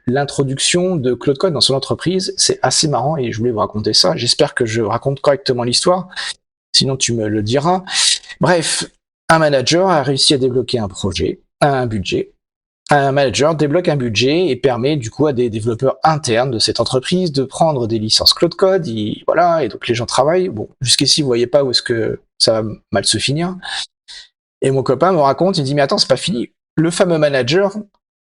l'introduction de Claude Code dans son entreprise. C'est assez marrant et je voulais vous raconter ça. J'espère que je raconte correctement l'histoire, sinon tu me le diras. Bref, un manager a réussi à débloquer un projet, un budget. Un manager débloque un budget et permet du coup à des développeurs internes de cette entreprise de prendre des licences Claude Code. Et voilà, et donc les gens travaillent. Bon, jusqu'ici, vous voyez pas où est-ce que ça va mal se finir. Et mon copain me raconte, il dit, mais attends, c'est pas fini. Le fameux manager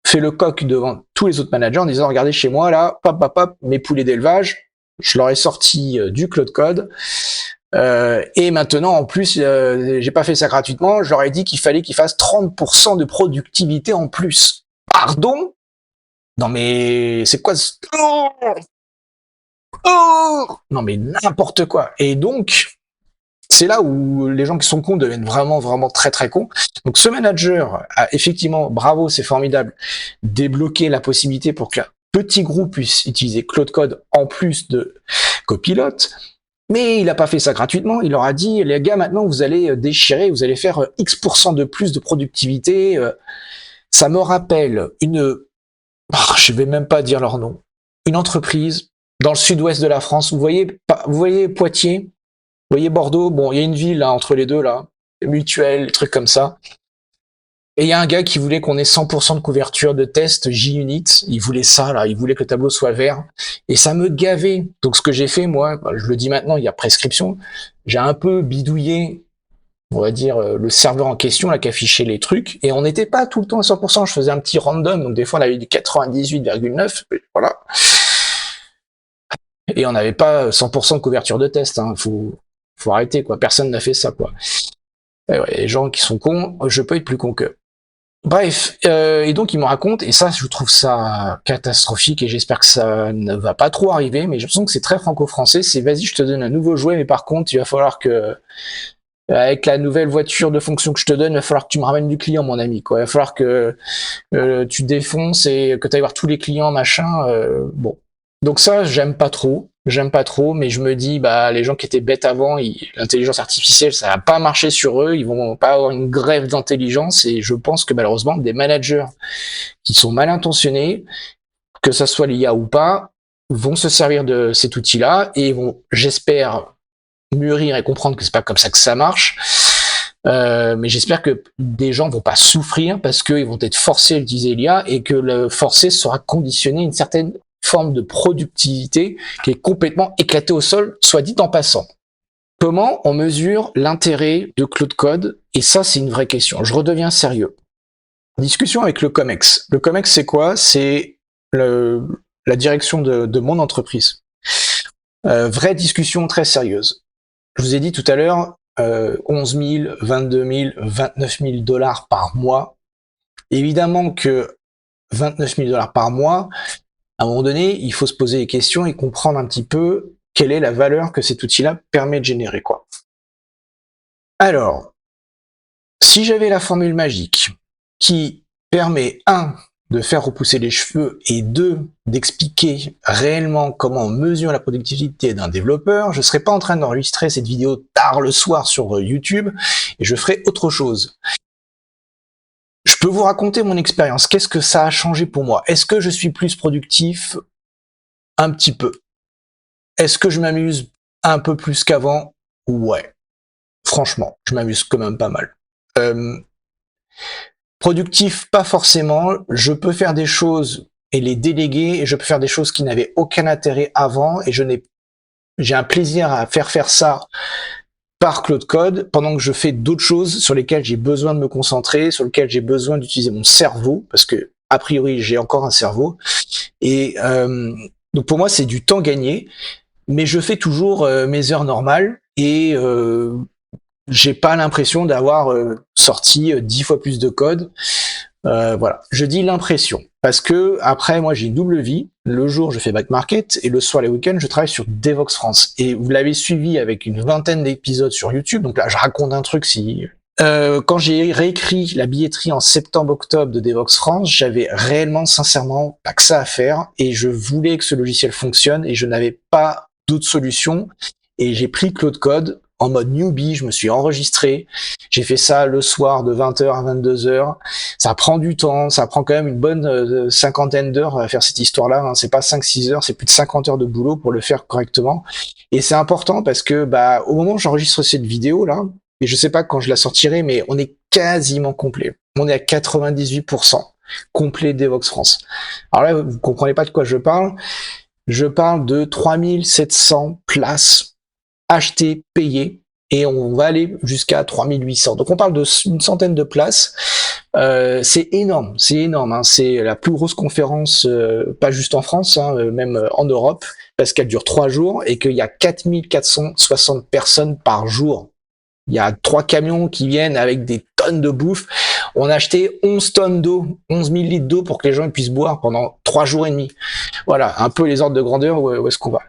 fait le coq devant tous les autres managers en disant, regardez chez moi, là, pop, mes poulets d'élevage, je leur ai sorti du Claude Code. Et maintenant, en plus, j'ai pas fait ça gratuitement, je leur ai dit qu'il fallait qu'ils fassent 30% de productivité en plus. Pardon? Non mais, c'est quoi ce... Non mais n'importe quoi. Et donc, c'est là où les gens qui sont cons deviennent vraiment très très cons. Donc ce manager a effectivement, bravo, c'est formidable, débloqué la possibilité pour qu'un petit groupe puisse utiliser Claude Code en plus de copilote. Mais il n'a pas fait ça gratuitement. Il leur a dit, les gars, maintenant vous allez déchirer, vous allez faire X% de plus de productivité. Ça me rappelle je vais même pas dire leur nom, une entreprise dans le sud-ouest de la France. Vous voyez Poitiers? Vous voyez Bordeaux? Bon, il y a une ville là, entre les deux, là, Mutuelle, trucs comme ça. Et il y a un gars qui voulait qu'on ait 100% de couverture de test JUnit. Il voulait ça, là. Il voulait que le tableau soit vert. Et ça me gavait. Donc, ce que j'ai fait, moi, je le dis maintenant, il y a prescription. J'ai un peu bidouillé, on va dire, le serveur en question, là, qui affichait les trucs. Et on n'était pas tout le temps à 100%. Je faisais un petit random. Donc, des fois, on avait du 98,9. Voilà. Et on n'avait pas 100% de couverture de test, hein. Faut arrêter, quoi. Personne n'a fait ça, quoi. Et ouais, les gens qui sont cons, je peux être plus con qu'eux. Bref, et donc il me raconte, et ça, je trouve ça catastrophique, et j'espère que ça ne va pas trop arriver, mais j'ai l'impression que c'est très franco-français, c'est vas-y, je te donne un nouveau jouet, mais par contre, il va falloir que avec la nouvelle voiture de fonction que je te donne, il va falloir que tu me ramènes du client, mon ami, quoi. Il va falloir que tu te défonces et que tu ailles voir tous les clients, machin. Bon. Donc ça, j'aime pas trop. J'aime pas trop, mais je me dis, bah, les gens qui étaient bêtes avant, l'intelligence artificielle, ça va pas marcher sur eux, ils vont pas avoir une grève d'intelligence, et je pense que malheureusement, des managers qui sont mal intentionnés, que ça soit l'IA ou pas, vont se servir de cet outil-là, et vont, j'espère, mûrir et comprendre que c'est pas comme ça que ça marche. Mais j'espère que des gens vont pas souffrir parce qu'ils vont être forcés à utiliser l'IA, et que le forcé sera conditionné à une certaine forme de productivité qui est complètement éclatée au sol, soit dit en passant. Comment on mesure l'intérêt de Claude Code? Et ça, c'est une vraie question. Je redeviens sérieux. Discussion avec le COMEX. Le COMEX, c'est quoi? C'est la direction de mon entreprise. Vraie discussion très sérieuse. Je vous ai dit tout à l'heure, 11 000, 22 000, 29 000 dollars par mois. Évidemment que 29 000 dollars par mois, à un moment donné, il faut se poser des questions et comprendre un petit peu quelle est la valeur que cet outil-là permet de générer, quoi. Alors, si j'avais la formule magique qui permet, 1, de faire repousser les cheveux, et 2, d'expliquer réellement comment on mesure la productivité d'un développeur, je ne serais pas en train d'enregistrer cette vidéo tard le soir sur YouTube, et je ferais autre chose. Je peux vous raconter mon expérience. Qu'est-ce que ça a changé pour moi? Est-ce que je suis plus productif? Un petit peu. Est-ce que je m'amuse un peu plus qu'avant? Ouais. Franchement, je m'amuse quand même pas mal. Productif, pas forcément. Je peux faire des choses et les déléguer, et je peux faire des choses qui n'avaient aucun intérêt avant, et j'ai un plaisir à faire ça par Claude Code, pendant que je fais d'autres choses sur lesquelles j'ai besoin de me concentrer, sur lesquelles j'ai besoin d'utiliser mon cerveau, parce que a priori j'ai encore un cerveau. Et donc pour moi c'est du temps gagné, mais je fais toujours mes heures normales, et j'ai pas l'impression d'avoir sorti 10 fois plus de code. Voilà, je dis l'impression parce que après moi j'ai une double vie. Le jour je fais back market, et le soir les week-ends je travaille sur Devoxx France. Et vous l'avez suivi avec une vingtaine d'épisodes sur YouTube, donc là je raconte un truc. Si quand j'ai réécrit la billetterie en septembre-octobre de Devoxx France, j'avais réellement sincèrement pas que ça à faire, et je voulais que ce logiciel fonctionne, et je n'avais pas d'autre solution, et j'ai pris Claude Code en mode newbie. Je me suis enregistré, j'ai fait ça le soir de 20h à 22h. Ça prend du temps, ça prend quand même une bonne cinquantaine d'heures à faire cette histoire-là, hein. C'est pas 5-6 heures, c'est plus de 50 heures de boulot pour le faire correctement. Et c'est important parce que bah au moment où j'enregistre cette vidéo-là, et je sais pas quand je la sortirai, mais on est quasiment complet. On est à 98% complet Devoxx France. Alors là, vous comprenez pas de quoi je parle. Je parle de 3700 places achetées, payées, et on va aller jusqu'à 3800. Donc on parle d'une centaine de places. C'est énorme, hein. C'est la plus grosse conférence, pas juste en France, hein, même en Europe, parce qu'elle dure 3 jours, et qu'il y a 4460 personnes par jour. Il y a 3 camions qui viennent avec des tonnes de bouffe. On a acheté 11 tonnes d'eau, 11 000 litres d'eau pour que les gens puissent boire pendant 3 jours et demi. Voilà, un peu les ordres de grandeur, où est-ce qu'on va.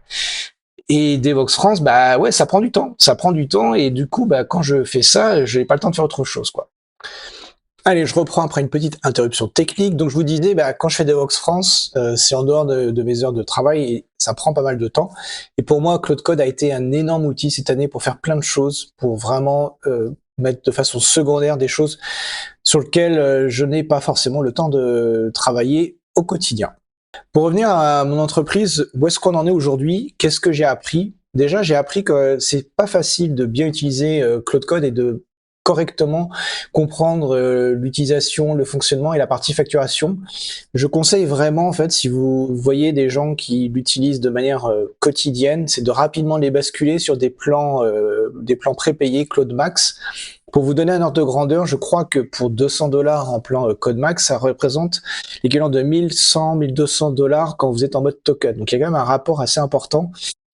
Et Devoxx France, bah ouais, ça prend du temps, et du coup, bah quand je fais ça, je n'ai pas le temps de faire autre chose, quoi. Allez, je reprends après une petite interruption technique. Donc je vous disais, bah, quand je fais Devoxx France, c'est en dehors de mes heures de travail, et ça prend pas mal de temps. Et pour moi, Claude Code a été un énorme outil cette année pour faire plein de choses, pour vraiment mettre de façon secondaire des choses sur lesquelles je n'ai pas forcément le temps de travailler au quotidien. Pour revenir à mon entreprise, où est-ce qu'on en est aujourd'hui? Qu'est-ce que j'ai appris? Déjà, j'ai appris que c'est pas facile de bien utiliser Claude Code et de correctement comprendre l'utilisation, le fonctionnement et la partie facturation. Je conseille vraiment, en fait, si vous voyez des gens qui l'utilisent de manière quotidienne, c'est de rapidement les basculer sur des plans prépayés Claude Max. Pour vous donner un ordre de grandeur, je crois que pour 200 $ en plan Code Max, ça représente l'équivalent de 1100, 1200 $ quand vous êtes en mode token. Donc il y a quand même un rapport assez important.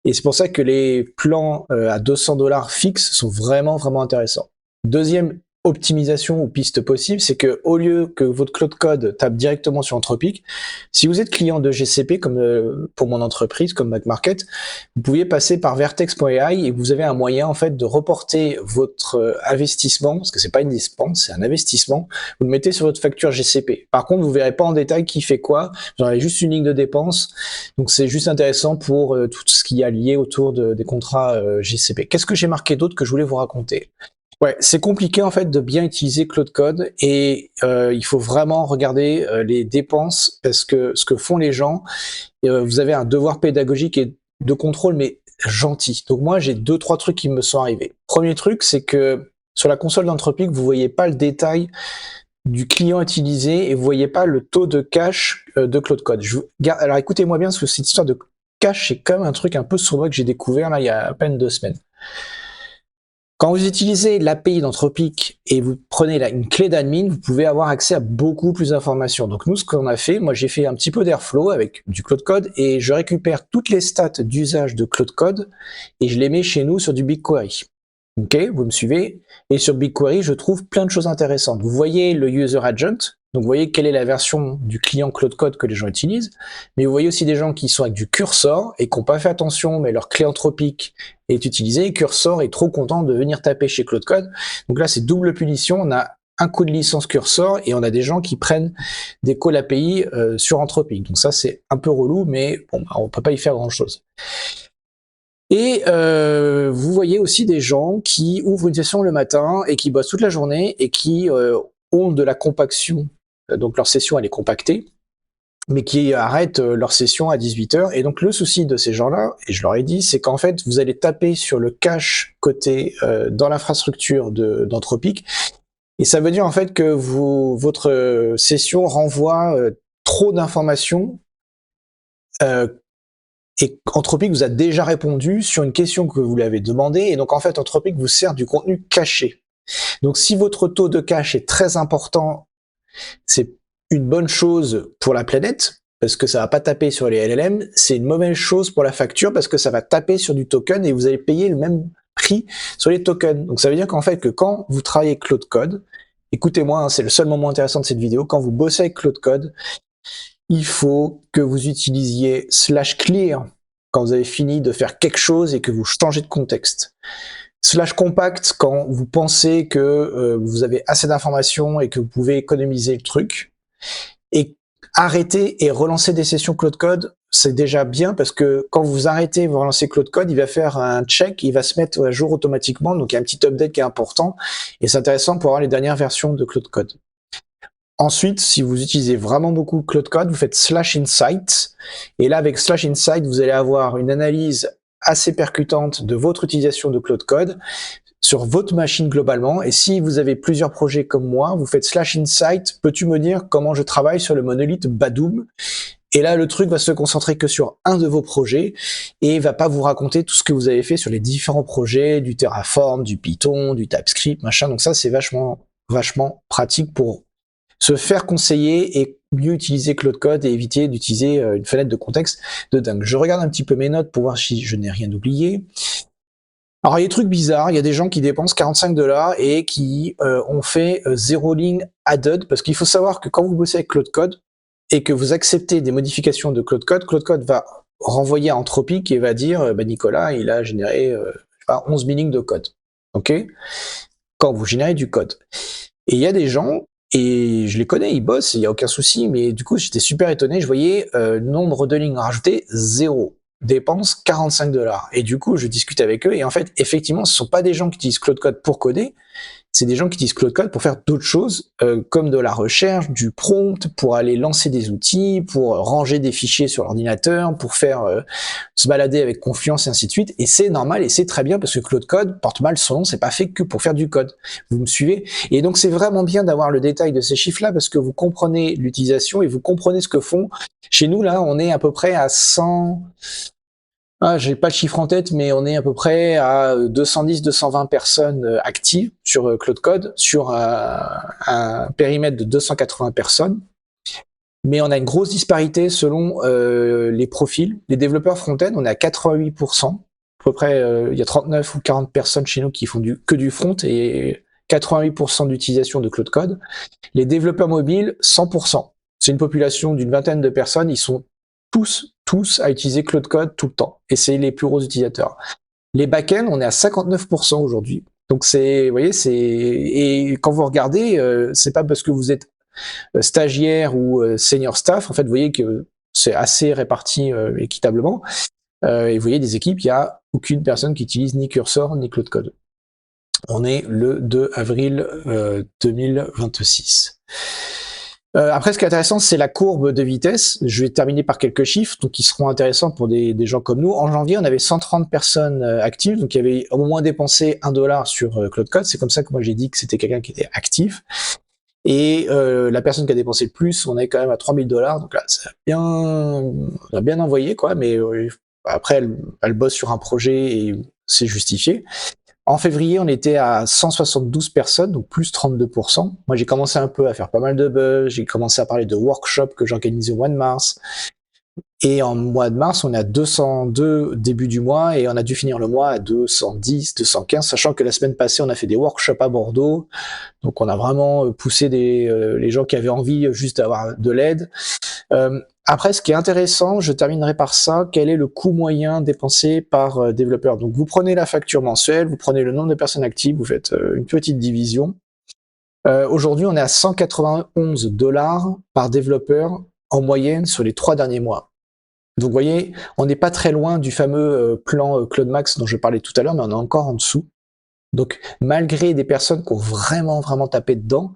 Et c'est pour ça que les plans à 200 $ fixes sont vraiment, vraiment intéressants. Deuxième optimisation ou piste possible, c'est que au lieu que votre Cloud Code tape directement sur Anthropic, si vous êtes client de GCP, comme pour mon entreprise, comme MacMarket, vous pouviez passer par Vertex.ai et vous avez un moyen en fait de reporter votre investissement, parce que c'est pas une dépense, c'est un investissement, vous le mettez sur votre facture GCP. Par contre, vous verrez pas en détail qui fait quoi, vous avez juste une ligne de dépenses, donc c'est juste intéressant pour tout ce qui est lié autour des contrats GCP. Qu'est-ce que j'ai marqué d'autre que je voulais vous raconter? Ouais, c'est compliqué en fait de bien utiliser Cloud Code et il faut vraiment regarder les dépenses parce que ce que font les gens, vous avez un devoir pédagogique et de contrôle mais gentil. Donc moi j'ai 2-3 trucs qui me sont arrivés. Premier truc, c'est que sur la console d'Anthropic, vous voyez pas le détail du client utilisé et vous voyez pas le taux de cache de Cloud Code. Alors écoutez-moi bien parce que cette histoire de cache c'est quand même un truc un peu sournois que j'ai découvert là il y a à peine 2 semaines. Quand vous utilisez l'API d'Anthropic et vous prenez une clé d'admin, vous pouvez avoir accès à beaucoup plus d'informations. Donc nous, ce qu'on a fait, moi j'ai fait un petit peu d'Airflow avec du Cloud Code et je récupère toutes les stats d'usage de Cloud Code et je les mets chez nous sur du BigQuery. Ok, vous me suivez? Et sur BigQuery, je trouve plein de choses intéressantes. Vous voyez le User Agent, donc vous voyez quelle est la version du client Cloud Code que les gens utilisent, mais vous voyez aussi des gens qui sont avec du Cursor et qui n'ont pas fait attention, mais leur clé Anthropic est utilisée, et Cursor est trop content de venir taper chez Cloud Code. Donc là, c'est double punition, on a un coup de licence Cursor et on a des gens qui prennent des calls API sur Anthropic. Donc ça, c'est un peu relou, mais bon, on peut pas y faire grand-chose. Et vous voyez aussi des gens qui ouvrent une session le matin et qui bossent toute la journée et qui ont de la compaction. Donc leur session, elle est compactée, mais qui arrêtent leur session à 18h. Et donc le souci de ces gens-là, et je leur ai dit, c'est qu'en fait, vous allez taper sur le cache côté dans l'infrastructure d'Anthropic. Et ça veut dire en fait que votre session renvoie trop d'informations et Anthropic vous a déjà répondu sur une question que vous lui avez demandé, et donc en fait Anthropic vous sert du contenu caché. Donc si votre taux de cache est très important, c'est une bonne chose pour la planète, parce que ça va pas taper sur les LLM, c'est une mauvaise chose pour la facture, parce que ça va taper sur du token, et vous allez payer le même prix sur les tokens. Donc ça veut dire qu'en fait que quand vous travaillez Cloud Code, écoutez-moi, hein, c'est le seul moment intéressant de cette vidéo, quand vous bossez avec Cloud Code, il faut que vous utilisiez /clear quand vous avez fini de faire quelque chose et que vous changez de contexte. /compact quand vous pensez que vous avez assez d'informations et que vous pouvez économiser le truc. Et arrêter et relancer des sessions Cloud Code, c'est déjà bien parce que quand vous arrêtez et vous relancez Cloud Code, il va faire un check, il va se mettre à jour automatiquement, donc il y a un petit update qui est important et c'est intéressant pour avoir les dernières versions de Cloud Code. Ensuite, si vous utilisez vraiment beaucoup Cloud Code, vous faites /insight. Et là, avec /insight, vous allez avoir une analyse assez percutante de votre utilisation de Cloud Code sur votre machine globalement. Et si vous avez plusieurs projets comme moi, vous faites /insight. Peux-tu me dire comment je travaille sur le monolithe Badoom? Et là, le truc va se concentrer que sur un de vos projets et va pas vous raconter tout ce que vous avez fait sur les différents projets, du Terraform, du Python, du TypeScript, machin. Donc ça, c'est vachement pratique pour se faire conseiller et mieux utiliser Cloud Code et éviter d'utiliser une fenêtre de contexte de dingue. Je regarde un petit peu mes notes pour voir si je n'ai rien oublié. Alors il y a des trucs bizarres, il y a des gens qui dépensent 45$ et qui ont fait 0 ligne added, parce qu'il faut savoir que quand vous bossez avec Cloud Code et que vous acceptez des modifications de Cloud Code va renvoyer à Anthropic et va dire Nicolas, il a généré 11 000 lignes de code. Ok? Quand vous générez du code. Et il y a des gens, et je les connais, ils bossent, il n'y a aucun souci, mais du coup j'étais super étonné, je voyais nombre de lignes rajoutées, 0. Dépense 45$. Et du coup, je discute avec eux, et en fait, effectivement, ce sont pas des gens qui utilisent Cloud Code pour coder, c'est des gens qui utilisent Cloud Code pour faire d'autres choses, comme de la recherche, du prompt, pour aller lancer des outils, pour ranger des fichiers sur l'ordinateur, pour faire se balader avec confiance et ainsi de suite. Et c'est normal et c'est très bien parce que Cloud Code porte mal son nom, c'est pas fait que pour faire du code. Vous me suivez? Et donc c'est vraiment bien d'avoir le détail de ces chiffres-là parce que vous comprenez l'utilisation et vous comprenez ce que font. Chez nous, là, on est à peu près à 100... j'ai pas le chiffre en tête, mais on est à peu près à 210-220 personnes actives sur Cloud Code, sur un périmètre de 280 personnes. Mais on a une grosse disparité selon les profils. Les développeurs front-end, on est à 88%. À peu près, il y a 39 ou 40 personnes chez nous qui font que du front et 88% d'utilisation de Cloud Code. Les développeurs mobiles, 100%. C'est une population d'une vingtaine de personnes, ils sont tous à utiliser Cloud Code tout le temps. Et c'est les plus gros utilisateurs. Les back-ends, on est à 59% aujourd'hui. Donc vous voyez, et quand vous regardez, c'est pas parce que vous êtes stagiaire ou senior staff, en fait, vous voyez que c'est assez réparti équitablement. Et vous voyez des équipes, il y a aucune personne qui utilise ni Cursor ni Cloud Code. On est le 2 avril 2026. Après, ce qui est intéressant, c'est la courbe de vitesse. Je vais terminer par quelques chiffres, donc qui seront intéressants pour des gens comme nous. En janvier, on avait 130 personnes actives, donc il y avait au moins dépensé $1 sur Cloud Code. C'est comme ça que moi j'ai dit que c'était quelqu'un qui était actif. Et la personne qui a dépensé le plus, on est quand même à $3,000. Donc là, ça a bien envoyé, quoi. Mais après, elle bosse sur un projet et c'est justifié. En février, on était à 172 personnes, donc plus 32%. Moi, j'ai commencé un peu à faire pas mal de buzz, j'ai commencé à parler de workshops que j'organisais au mois de mars. Et en mois de mars, on est à 202 début du mois et on a dû finir le mois à 210, 215, sachant que la semaine passée, on a fait des workshops à Bordeaux. Donc, on a vraiment poussé les gens qui avaient envie juste d'avoir de l'aide. Après, ce qui est intéressant, je terminerai par ça, quel est le coût moyen dépensé par développeur. Donc, vous prenez la facture mensuelle, vous prenez le nombre de personnes actives, vous faites une petite division. Aujourd'hui, on est à $191 par développeur en moyenne sur les 3 derniers mois. Donc, vous voyez, on n'est pas très loin du fameux plan Cloud Max dont je parlais tout à l'heure, mais on est encore en dessous. Donc, malgré des personnes qui ont vraiment tapé dedans,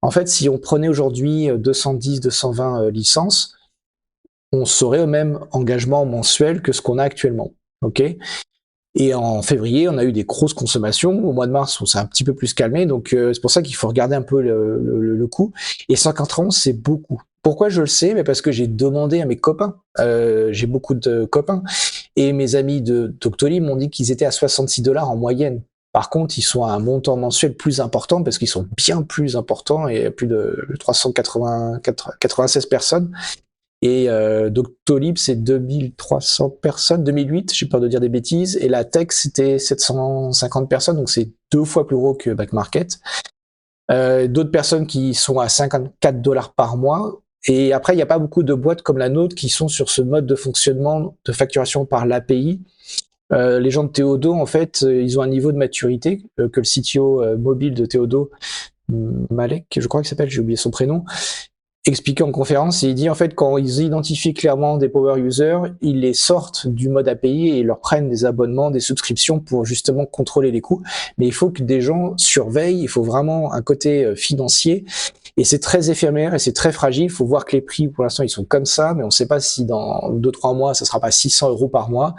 en fait, si on prenait aujourd'hui 210, 220 licences, on serait au même engagement mensuel que ce qu'on a actuellement. Ok ? Et en février, on a eu des grosses consommations. Au mois de mars, on s'est un petit peu plus calmé. Donc, c'est pour ça qu'il faut regarder un peu le coût. Et 191, c'est beaucoup. Pourquoi je le sais? Mais parce que j'ai demandé à mes copains. J'ai beaucoup de copains. Et mes amis de Doctolib m'ont dit qu'ils étaient à $66 en moyenne. Par contre, ils sont à un montant mensuel plus important parce qu'ils sont bien plus importants et plus de 396 personnes. Et Doctolib, c'est 2300 personnes, 2008, j'ai peur de dire des bêtises, et la tech, c'était 750 personnes, donc c'est 2 fois plus gros que Back Market. D'autres personnes qui sont à $54 par mois, et après, il n'y a pas beaucoup de boîtes comme la nôtre qui sont sur ce mode de fonctionnement de facturation par l'API. Les gens de Théodo, en fait, ils ont un niveau de maturité que le CTO mobile de Théodo, Malek, je crois qu'il s'appelle, j'ai oublié son prénom, expliqué en conférence, et il dit en fait quand ils identifient clairement des power users, ils les sortent du mode API et ils leur prennent des abonnements, des subscriptions pour justement contrôler les coûts. Mais il faut que des gens surveillent, il faut vraiment un côté financier, et c'est très éphémère et c'est très fragile. Il faut voir que les prix pour l'instant ils sont comme ça, mais on ne sait pas si dans 2-3 mois ça sera pas 600 € par mois.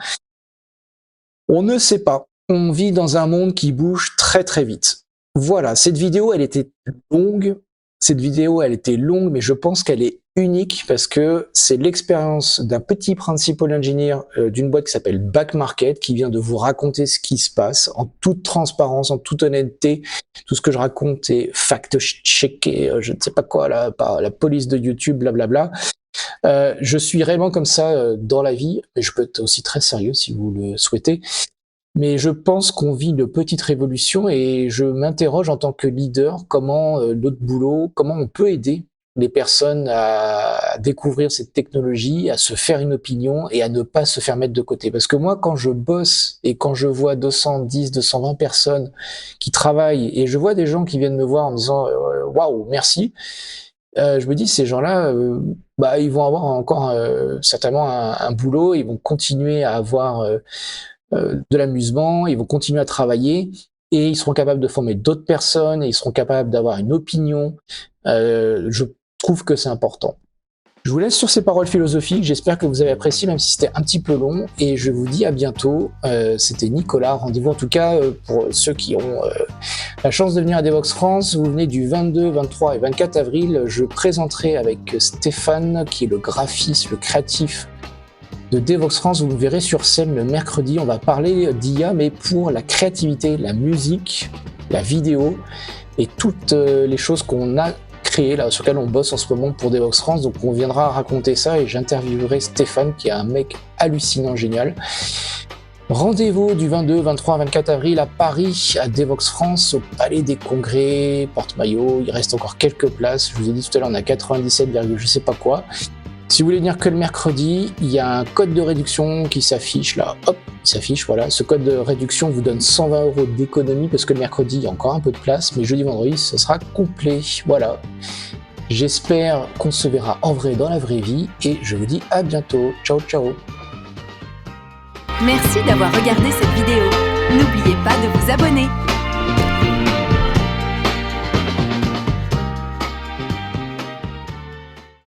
On ne sait pas. On vit dans un monde qui bouge très très vite. Voilà, cette vidéo elle était longue. Cette vidéo, elle était longue, mais je pense qu'elle est unique parce que c'est l'expérience d'un petit principal engineer d'une boîte qui s'appelle Back Market qui vient de vous raconter ce qui se passe en toute transparence, en toute honnêteté. Tout ce que je raconte est fact-checké, je ne sais pas quoi, là, par la police de YouTube, blablabla. Je suis réellement comme ça dans la vie, mais je peux être aussi très sérieux si vous le souhaitez. Mais je pense qu'on vit une petite révolution et je m'interroge en tant que leader comment notre boulot, comment on peut aider les personnes à découvrir cette technologie, à se faire une opinion et à ne pas se faire mettre de côté. Parce que moi, quand je bosse et quand je vois 210, 220 personnes qui travaillent et je vois des gens qui viennent me voir en me disant « Waouh, merci », je me dis ces gens-là, ils vont avoir encore certainement un boulot, ils vont continuer à avoir de l'amusement, ils vont continuer à travailler et ils seront capables de former d'autres personnes et ils seront capables d'avoir une opinion. Je trouve que c'est important. Je vous laisse sur ces paroles philosophiques, j'espère que vous avez apprécié même si c'était un petit peu long et je vous dis à bientôt. C'était Nicolas, rendez-vous en tout cas pour ceux qui ont la chance de venir à Devoxx France. Vous venez du 22, 23 et 24 avril, je présenterai avec Stéphane qui est le graphiste, le créatif de Devoxx France, vous me verrez sur scène le mercredi, on va parler d'IA mais pour la créativité, la musique, la vidéo et toutes les choses qu'on a créées là, sur lesquelles on bosse en ce moment pour Devoxx France, donc on viendra raconter ça et j'interviewerai Stéphane qui est un mec hallucinant, génial. Rendez-vous du 22, 23, 24 avril à Paris, à Devox France, au Palais des Congrès, porte-maillot. Il reste encore quelques places. Je vous ai dit tout à l'heure, on a 97, je sais pas quoi. Si vous voulez venir que le mercredi, il y a un code de réduction qui s'affiche là. Hop, il s'affiche, voilà. Ce code de réduction vous donne 120 € d'économie parce que le mercredi, il y a encore un peu de place, mais jeudi, vendredi, ce sera complet. Voilà. J'espère qu'on se verra en vrai dans la vraie vie et je vous dis à bientôt. Ciao, ciao. Merci d'avoir regardé cette vidéo. N'oubliez pas de vous abonner.